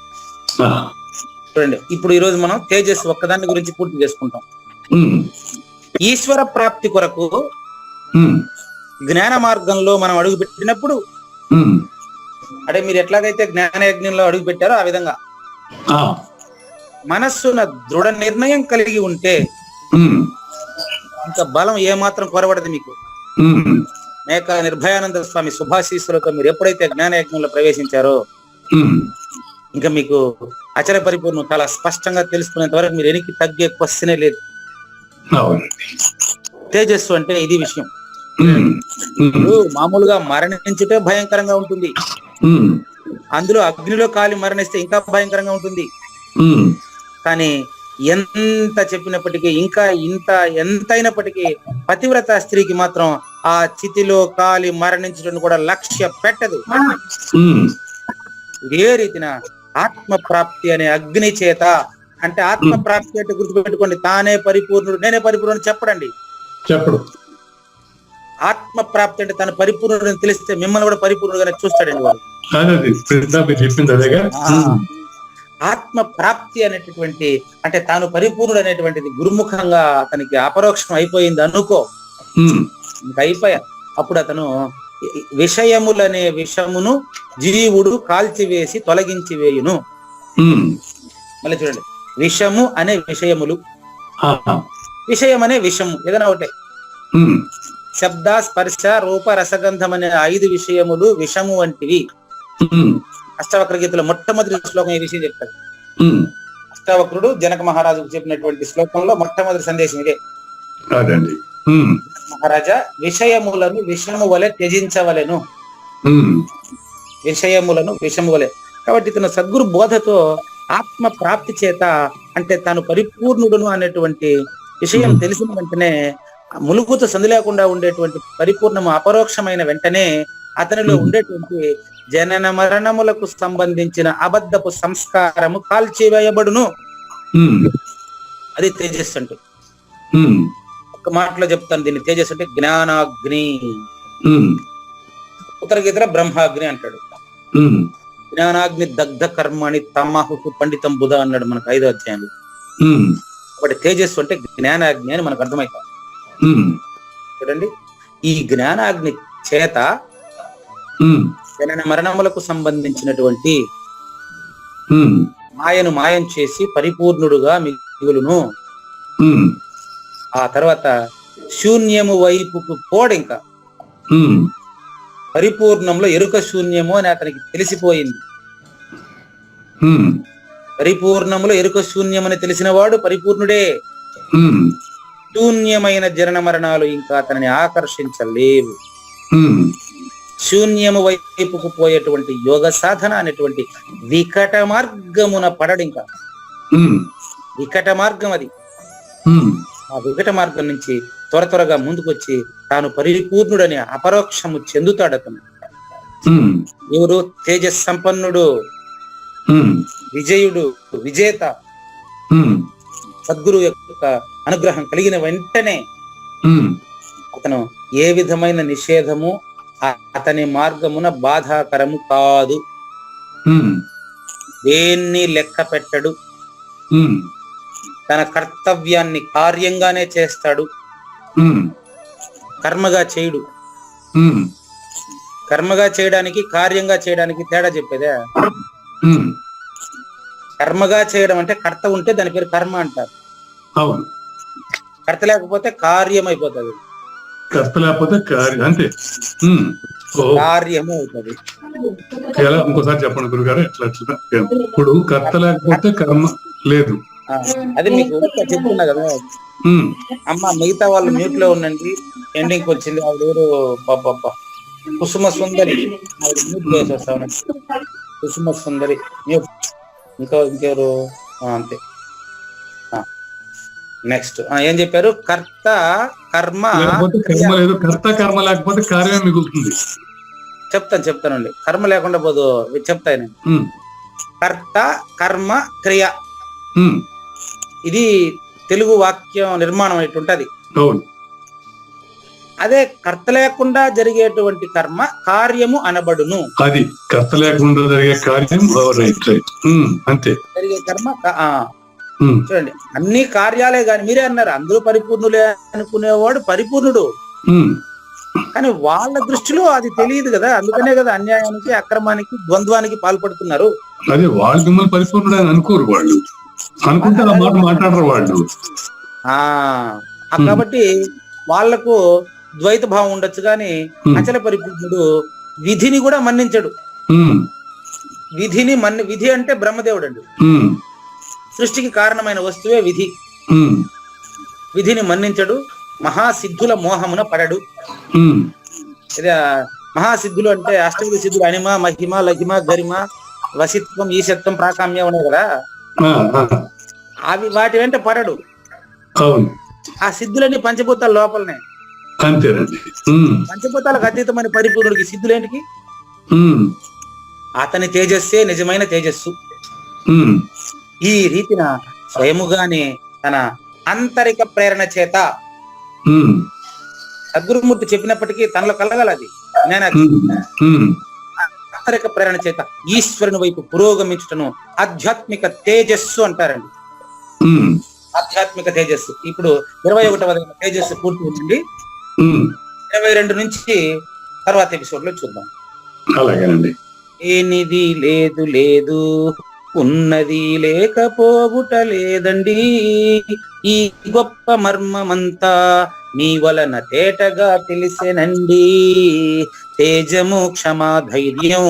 చూడండి, ఇప్పుడు ఈ రోజు మనం తేజస్సు ఒక్కదాని గురించి పూర్తి చేసుకుంటాం. ఈశ్వర ప్రాప్తి కొరకు జ్ఞాన మార్గంలో మనం అడుగు పెట్టినప్పుడు, అంటే మీరు ఎట్లాగైతే జ్ఞాన యజ్ఞంలో అడుగు పెట్టారో ఆ విధంగా మనస్సున దృఢ నిర్ణయం కలిగి ఉంటే ఇంకా బలం ఏమాత్రం కొరబడదు మీకు. మేక నిర్భయానంద స్వామి శుభాశీస్సులతో మీరు ఎప్పుడైతే జ్ఞాన యజ్ఞంలో ప్రవేశించారో ఇంకా మీకు అచల పరిపూర్ణం చాలా స్పష్టంగా తెలుసుకునేంత వరకు మీరు ఎనికి తగ్గే క్వశ్చనే లేదు. తేజస్సు అంటే ఇది విషయం. ఇప్పుడు మామూలుగా మరణించుటే భయంకరంగా ఉంటుంది, అందులో అగ్నిలో కాలి మరణిస్తే ఇంకా భయంకరంగా ఉంటుంది. కానీ ఎంత చెప్పినప్పటికీ, ఇంకా ఎంతైనప్పటికీ పతివ్రత స్త్రీకి మాత్రం ఆ చితిలో కాలి మరణించడం కూడా లక్ష్య పెట్టదు. ఇదే రీతిన ఆత్మ ప్రాప్తి అనే అగ్ని చేత, అంటే ఆత్మ ప్రాప్తి అంటే గుర్తుపెట్టుకోండి, తానే పరిపూర్ణుడు నేనే పరిపూర్ణుడు చెప్పడండి. చెప్పడు. ఆత్మ ప్రాప్తి అంటే తను పరిపూర్ణుడు తెలిస్తే మిమ్మల్ని కూడా పరిపూర్ణుడుగానే చూస్తాడండి వాడు. ఆత్మ ప్రాప్తి అనేటటువంటి, అంటే తాను పరిపూర్ణుడు అనేటువంటిది గురుముఖంగా అతనికి అపరోక్షం అయిపోయింది అనుకో, ఇంకా అయిపోయా. అప్పుడు అతను విషయములనే విషమును జీవుడు కాల్చివేసి తొలగించి వేయును. మళ్ళీ చూడండి, విషము అనే విషయములు, విషయం అనే విషము ఏదైనా ఒకటే. శబ్ద స్పర్శ రూప రసగంధం అనే 5 విషయములు విషము వంటివి. అష్టావక్ర గీతలో మొట్టమొదటి శ్లోకం ఈ విషయం చెప్తాడు. అష్టావక్రుడు జనక మహారాజుకు చెప్పినటువంటి శ్లోకంలో మొట్టమొదటి సందేశం ఇదే. మహారాజా, విషయములను విషము వలె త్యజించవలెను. విషయములను విషము వలె. కాబట్టి ఇతను సద్గురు బోధతో ఆత్మ ప్రాప్తి చేత, అంటే తాను పరిపూర్ణుడును అనేటువంటి విషయం తెలిసిన వెంటనే, ములుగుతో సందు లేకుండా ఉండేటువంటి పరిపూర్ణము అపరోక్షమైన వెంటనే అతనిలో ఉండేటువంటి జనన మరణములకు సంబంధించిన అబద్ధపు సంస్కారము కాల్చివేయబడును. అది తేజస్సు అంటే. ఒక మాటలో చెప్తాను దీన్ని. తేజస్సు అంటే జ్ఞానాగ్ని. ఉత్తర గీతలో బ్రహ్మాగ్ని అంటాడు. జ్ఞానాగ్ని దగ్ధ కర్మని తమహు పండితం బుధ అన్నాడు మనకు 5వ అధ్యాయంలో. కాబట్టి తేజస్సు అంటే జ్ఞానాగ్ని అని మనకు అర్థమవుతాం. చూడండి, ఈ జ్ఞానాగ్ని చేత జనన మరణములకు సంబంధించినటువంటి మాయను మాయం చేసి పరిపూర్ణుడుగా మిగులును. ఆ తర్వాత శూన్యము వైపుకు పోడు. ఇంకా పరిపూర్ణంలో ఎరుక శూన్యము అని అతనికి తెలిసిపోయింది. పరిపూర్ణంలో ఎరుక శూన్యమని తెలిసిన వాడు పరిపూర్ణుడే. శూన్యమైన జనన మరణాలు ఇంకా అతనిని ఆకర్షించలేవు. శూన్యము వైపుకు పోయేటువంటి యోగ సాధన అనేటువంటి వికట మార్గమున పడడు. ఇంకా వికట మార్గం అది. ఆ వికట మార్గం నుంచి త్వరగా ముందుకొచ్చి తాను పరిపూర్ణుడని అపరోక్షము చెందుతాడు అతను. ఎవరు? తేజస్ సంపన్నుడు, విజయుడు, విజేత. సద్గురు యొక్క అనుగ్రహం కలిగిన వెంటనే అతను ఏ విధమైన నిషేధము అతని మార్గమున బాధాకరము కాదు. దేన్ని లెక్క పెట్టడు. తన కర్తవ్యాన్ని కార్యంగానే చేస్తాడు, కర్మగా చేయడు. కర్మగా చేయడానికి కార్యంగా చేయడానికి తేడా చెప్పేదే. కర్మగా చేయడం అంటే కర్త ఉంటే దాని పేరు కర్మ అంటారు. అవును. కర్త లేకపోతే కార్యం అయిపోతుంది. కర్త లేకపోతే అంతే కార్యము అవుతుంది. ఎలా ఇంకోసారి చెప్పండి గురుగారు. ఎట్లా ఇప్పుడు కర్త లేకపోతే కర్మ లేదు. అది మీకు చెప్తున్నా కదా అమ్మ. మిగతా వాళ్ళు మ్యూట్ లో ఉండండి. ఎండింగ్ వచ్చింది. ఆవిడ పాప కుసుమ సుందరి మ్యూట్ చేసి వస్తా. కుసుమ సుందరి మ్యూట్. ఇంకెవరు? అంతే. నెక్స్ట్ ఏం చెప్పారు? కర్త కర్మ లేదు. కర్త కర్మ లేకపోతే కార్యం మిగులుతుంది. చెప్తానండి. కర్మ లేకుండా పోదు. చెప్తాను. కర్త కర్మ క్రియ, ఇది తెలుగు వాక్యం నిర్మాణం ఇటుంటది. అదే కర్త లేకుండా జరిగేటువంటి కర్మ కార్యము అనబడును. అది కర్త లేకుండా జరిగే కార్యం. అంతే. జరిగే కర్మ చూడండి, అన్ని కార్యాలే కాని మీరే అన్నారు అందరూ పరిపూర్ణులే అనుకునేవాడు పరిపూర్ణుడు. కానీ వాళ్ళ దృష్టిలో అది తెలియదు కదా. అందుకనే కదా అన్యాయానికి, అక్రమానికి, ద్వంద్వానికి పాల్పడుతున్నారు. అదే వాళ్ళు మిమ్మల్ని పరిపూర్ణుడు అని అనుకోరు. వాళ్ళు అనుకుంటే ఆ మాట మాట్లాడరు వాళ్ళు. కాబట్టి వాళ్లకు ద్వైత భావం ఉండొచ్చు, కానీ అచల పరిపూర్ణుడు విధిని కూడా మన్నించడు. విధి అంటే బ్రహ్మదేవుడు అండి. సృష్టికి కారణమైన వస్తువే విధి. విధిని మన్నించడు. మహాసిద్ధుల మోహమున పడడు. మహాసిద్ధులు అంటే అష్టవిధ సిద్ధులు అనిమ, మహిమ, లహిమ, గరిమ, వసిత్వం, ఈశత్వం, ప్రాకామ్యం ఉన్నాయి కదా. అవి వాటి వెంట పడడు. ఆ సిద్ధులన్నీ పంచభూతాల లోపలనే. పంచభూతాలకు అతీతమైన పరిపూర్ణుడికి సిద్ధులేంటికి? అతని తేజస్సే నిజమైన తేజస్సు. ఈ రీతిన స్వయముగానే తన ఆంతరిక ప్రేరణ చేత సద్గురుమూర్తి చెప్పినప్పటికీ తనలో కలగలది. ఆంతరిక ప్రేరణ చేత ఈశ్వరుని వైపు పురోగమించటను ఆధ్యాత్మిక తేజస్సు అంటారండి. ఆధ్యాత్మిక తేజస్సు. ఇప్పుడు 21వ తేజస్సు పూర్తి ఉందండి. 22 నుంచి తర్వాత ఎపిసోడ్ లో చూద్దాం. అలాగేనండి. ఏనిది లేదు ఉన్నది లేకపోవుట లేదండి, ఈ గొప్ప మర్మమంతా మీ వలన తేటగా తెలిసెనండి. తేజము, క్షమా, ధైర్యం,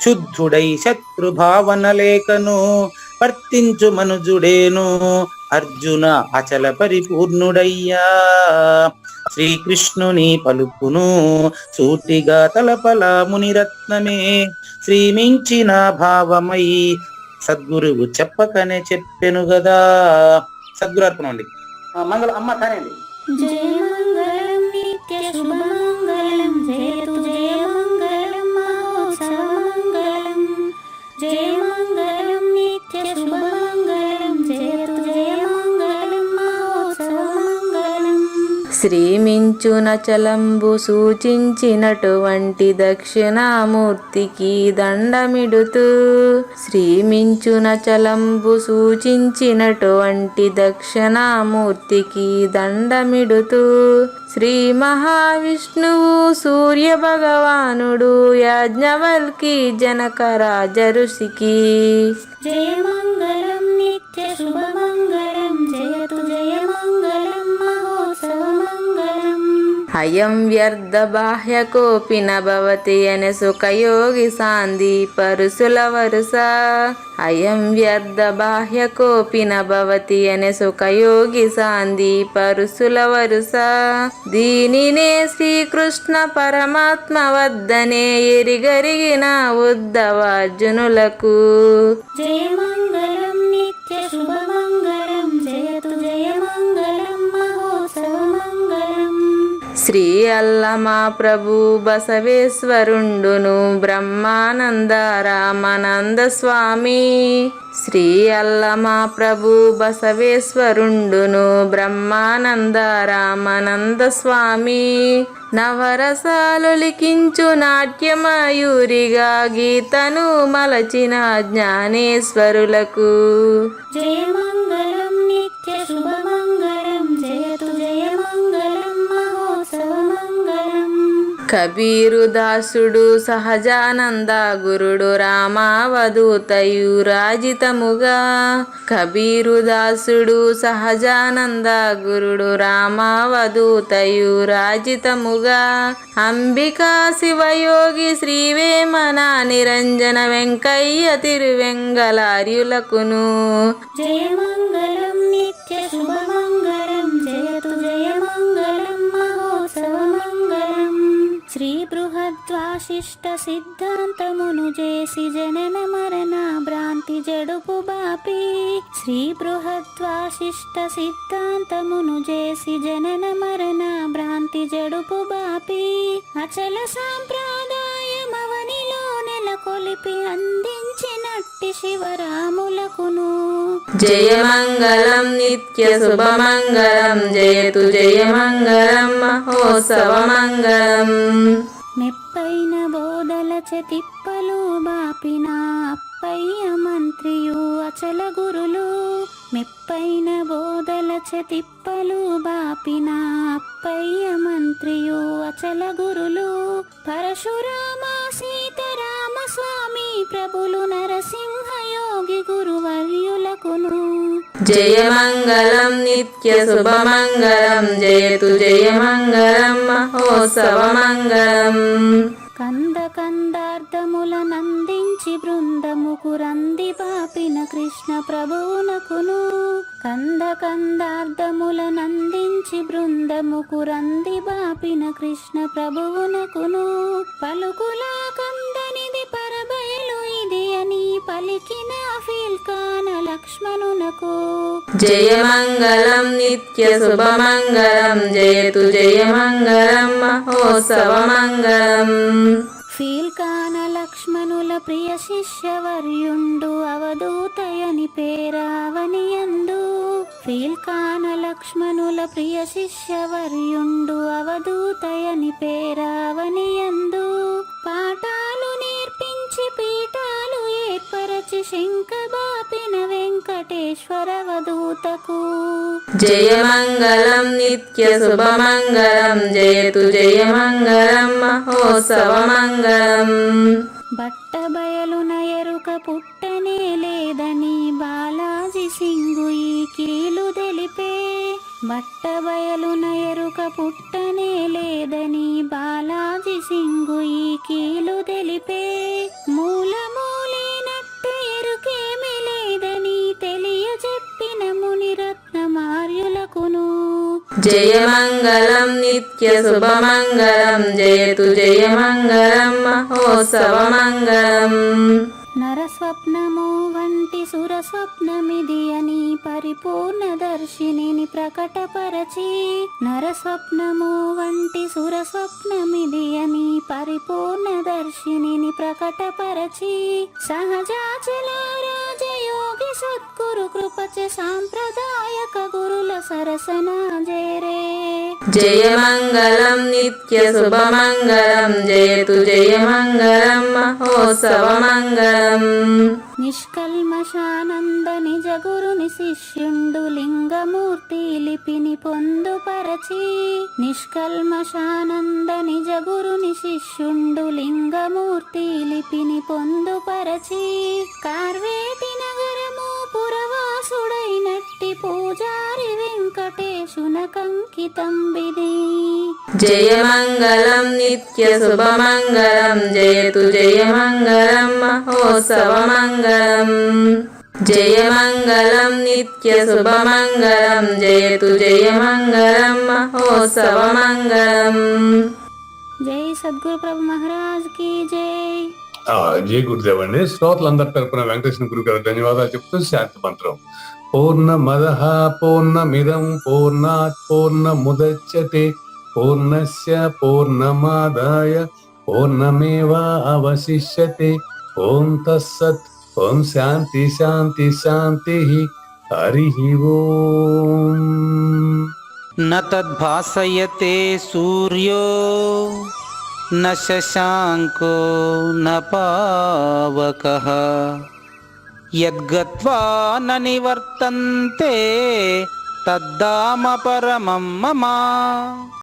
శుద్ధుడై శత్రుభావన లేకను వర్తించు మనుజుడేను అర్జున అచల పరిపూర్ణుడయ్యా. శ్రీకృష్ణుని పలుకును సూటిగా తలపల మునిరత్నమే, శ్రీమించిన భావమై సద్గురువు చెప్పకనే చెప్పెను గదా. సద్గురు అర్పణ అండి. మంగళం అమ్మ కానండి. జయ మంగళం నిత్య శుభమంగళం, జయతు జయ మంగళం మహోత్సవ మంగళం. జయ మంగళం నిత్య శుభమంగళం, జయతు జయ మంగళం మహోత్సవ మంగళం. శ్రీమించున చలంబు సూచించినటువంటి దక్షిణామూర్తికి దండమిడుతూ, శ్రీమించున చలంబు సూచించినటువంటి దక్షిణామూర్తికి దండమిడుతూ, శ్రీ మహావిష్ణువు సూర్య భగవానుడు యాజ్ఞవల్కి జనక రాజ ఋషికి. జయ మంగళం నిత్య శుభమంగళం, జయతు జయ మంగళం మహోత్సవ మంగళం. అయం వ్యర్థ బాహ్య కోపిన భవతి అనే సుఖయోగి సాంది పరుసుల వరుస. అయం వ్యర్థ బాహ్య కోపిన భవతి అనే సుఖయోగి సాంది పరుసుల వరుస. దీనినే శ్రీకృష్ణ పరమాత్మ వద్దనే ఎరిగరిగిన ఉద్ధవార్జునులకు. జయ మంగళం నిత్య శుభమంగళం, జయతు జయ మంగళం మహోత్సవ మంగళం. శ్రీ అల్లమా ప్రభు బసవేశ్వరుండును బ్రహ్మానంద రామానంద స్వామి. శ్రీ అల్లమా ప్రభు బసవేశ్వరుండును బ్రహ్మానంద రామానంద స్వామి. నవరసాలు లిఖించు నాట్యమయూరిగా గీతను మలచిన జ్ఞానేశ్వరులకు. జయ మంగళం నిత్య నిత్యశుభమంగళం జయతు జయమంగళం మహోత్సవమంగళం. కబీరు దాసుడు సహజానంద గురుడు రామావధూతయు రాజితముగా. కబీరు దాసుడు సహజానంద గురుడు రామావధూతయు రాజితముగా. అంబికా శివయోగి శ్రీవేమన నిరంజన వెంకయ్య తిరువెంగళార్యులకును. జయమంగళం నిత్యశుభమంగళం జయతు జయమంగళం మహోత్సవమంగళం. శ్రీ బృహద్వాశిష్ట సిద్ధాంతమును చేసి జనన మరణ భ్రాంతి జడుపు బాపి. శ్రీ బృహద్వాశిష్ట సిద్ధాంతమును చేసి జనన మరణ భ్రాంతి జడుపు బాపి. అచల సాంప్రదాయమవనిలో నెలకొలిపి అందించినట్టి శివరాములకును. జయమంగళం నిత్య శుభమంగళం జయతు జయమంగళం మహోత్సవమంగళం. మెప్పైన బోధల తిప్పలు బాపిన అప్పయ్య మంత్రియు అచల గురులు. మెప్పైన బోధల తిప్పలు బాపిన అప్పయ్య మంత్రియు అచల గురులు. పరశురామ సీతారామ స్వామి ప్రభులు నరసింహయోగి గురువర్యులకును. జయమంగళం నిత్య శుభమంగళం జయతు జయమంగళం మహోత్సవమంగళం. కంద కందార్థముల నందించి బృందముకు రంది బాపిన కృష్ణ ప్రభువునకును. కంద కందార్థముల నందించి బృందముకు రంది బాపిన కృష్ణ ప్రభువునకును. పలుకులా కందనిది పరబయలు ఇది అని పలికిన ఫీల్కాన లక్ష్మణునకు. జయమంగళం నిత్య శుభమంగళం జయతు జయమంగళం మహోత్సవమంగళం. ఫీల్కాన లక్ష్మణుల ప్రియ శిష్యవర్యుండు అవధూతయని పేరావనియందు. ఫీల్కాన లక్ష్మణుల ప్రియ శిష్యవర్యుండు అవధూతయని పేరావనియందు. పాఠాలు నేర్పించి పీఠాలు ఏర్పరచి శంఖబాపిన వెంకటేశ్వర అవధూతకు. జయమంగళం నిత్య శుభమంగళం జయతు జయమంగళం మహోత్సవమంగళం. బట్టబయలున ఎరుక పుట్టనే లేదని బాలాజీ సింగు ఈ కీలు తెలిపే. బట్టబయలున ఎరుక పుట్టనే లేదని బాలాజీ సింగు ఈ కీలు తెలిపే. మూలమూలేనట్టు ఎరుకేమి లేదని తెలియజెప్పిన మునిరత్నమార్యులకును. జయమంగళం నిత్య శుభమంగళం జయతు జయమంగళం మహోత్సవమంగళం. నరస్వప్నము వంటి సురస్వప్నమిది అని పరిపూర్ణ దర్శినిని ప్రకటపరచి. నరస్వప్నము వంటి సురస్వప్నమిది అని పరిపూర్ణ దర్శినిని ప్రకటపరచి. సహజాచల రాజయోగి సద్గురు కృపచ సాంప్రదాయక గురుల సరసన జేరే. జయమంగళం నిత్య శుభమంగళం జయతు జయమంగళం మహోత్సవమంగళం. నిష్కల్మషానంద నిజ గురుని శిష్యుండు లింగమూర్తి లిపిని పొందుపరచి. నిష్కల్మషానంద నిజ గురుని శిష్యుండు లింగమూర్తి లిపిని పొందుపరచి. కార్వేటి నగరము పురవాసుడైనట్టి పూజారి వెంకటేశునకంకితం విధి. జయమంగళం నిత్య శుభమంగళం జయతు జయమంగళం మహోత్సవమంగళం. జయమంగళం నిత్య శుభమంగళం జయతు జయమంగళం మహోత్సవమంగళం. జై సద్గురు ప్రభు మహారాజ్ కి జై. జై గురుదేవ్ అండి. శ్రోతలందరి తరపున వెంకటేశ్వర గురు గారు ధన్యవాదాలు చెప్తూ శాంతి మంత్రం. పూర్ణమదః పూర్ణమిదం పూర్ణాత్ పూర్ణముదచ్యతే పూర్ణస్య పూర్ణమాదాయ పూర్ణమేవావశిష్యతే. ఓం తత్సత్. ఓం శాంతి శాంతి శాంతి. హరి ఓం. న తద్భాసయతే సూర్యో న శశాంకో న పావకః యద్గత్వా న నివర్తంతే తద్ధామ పరమం మమ.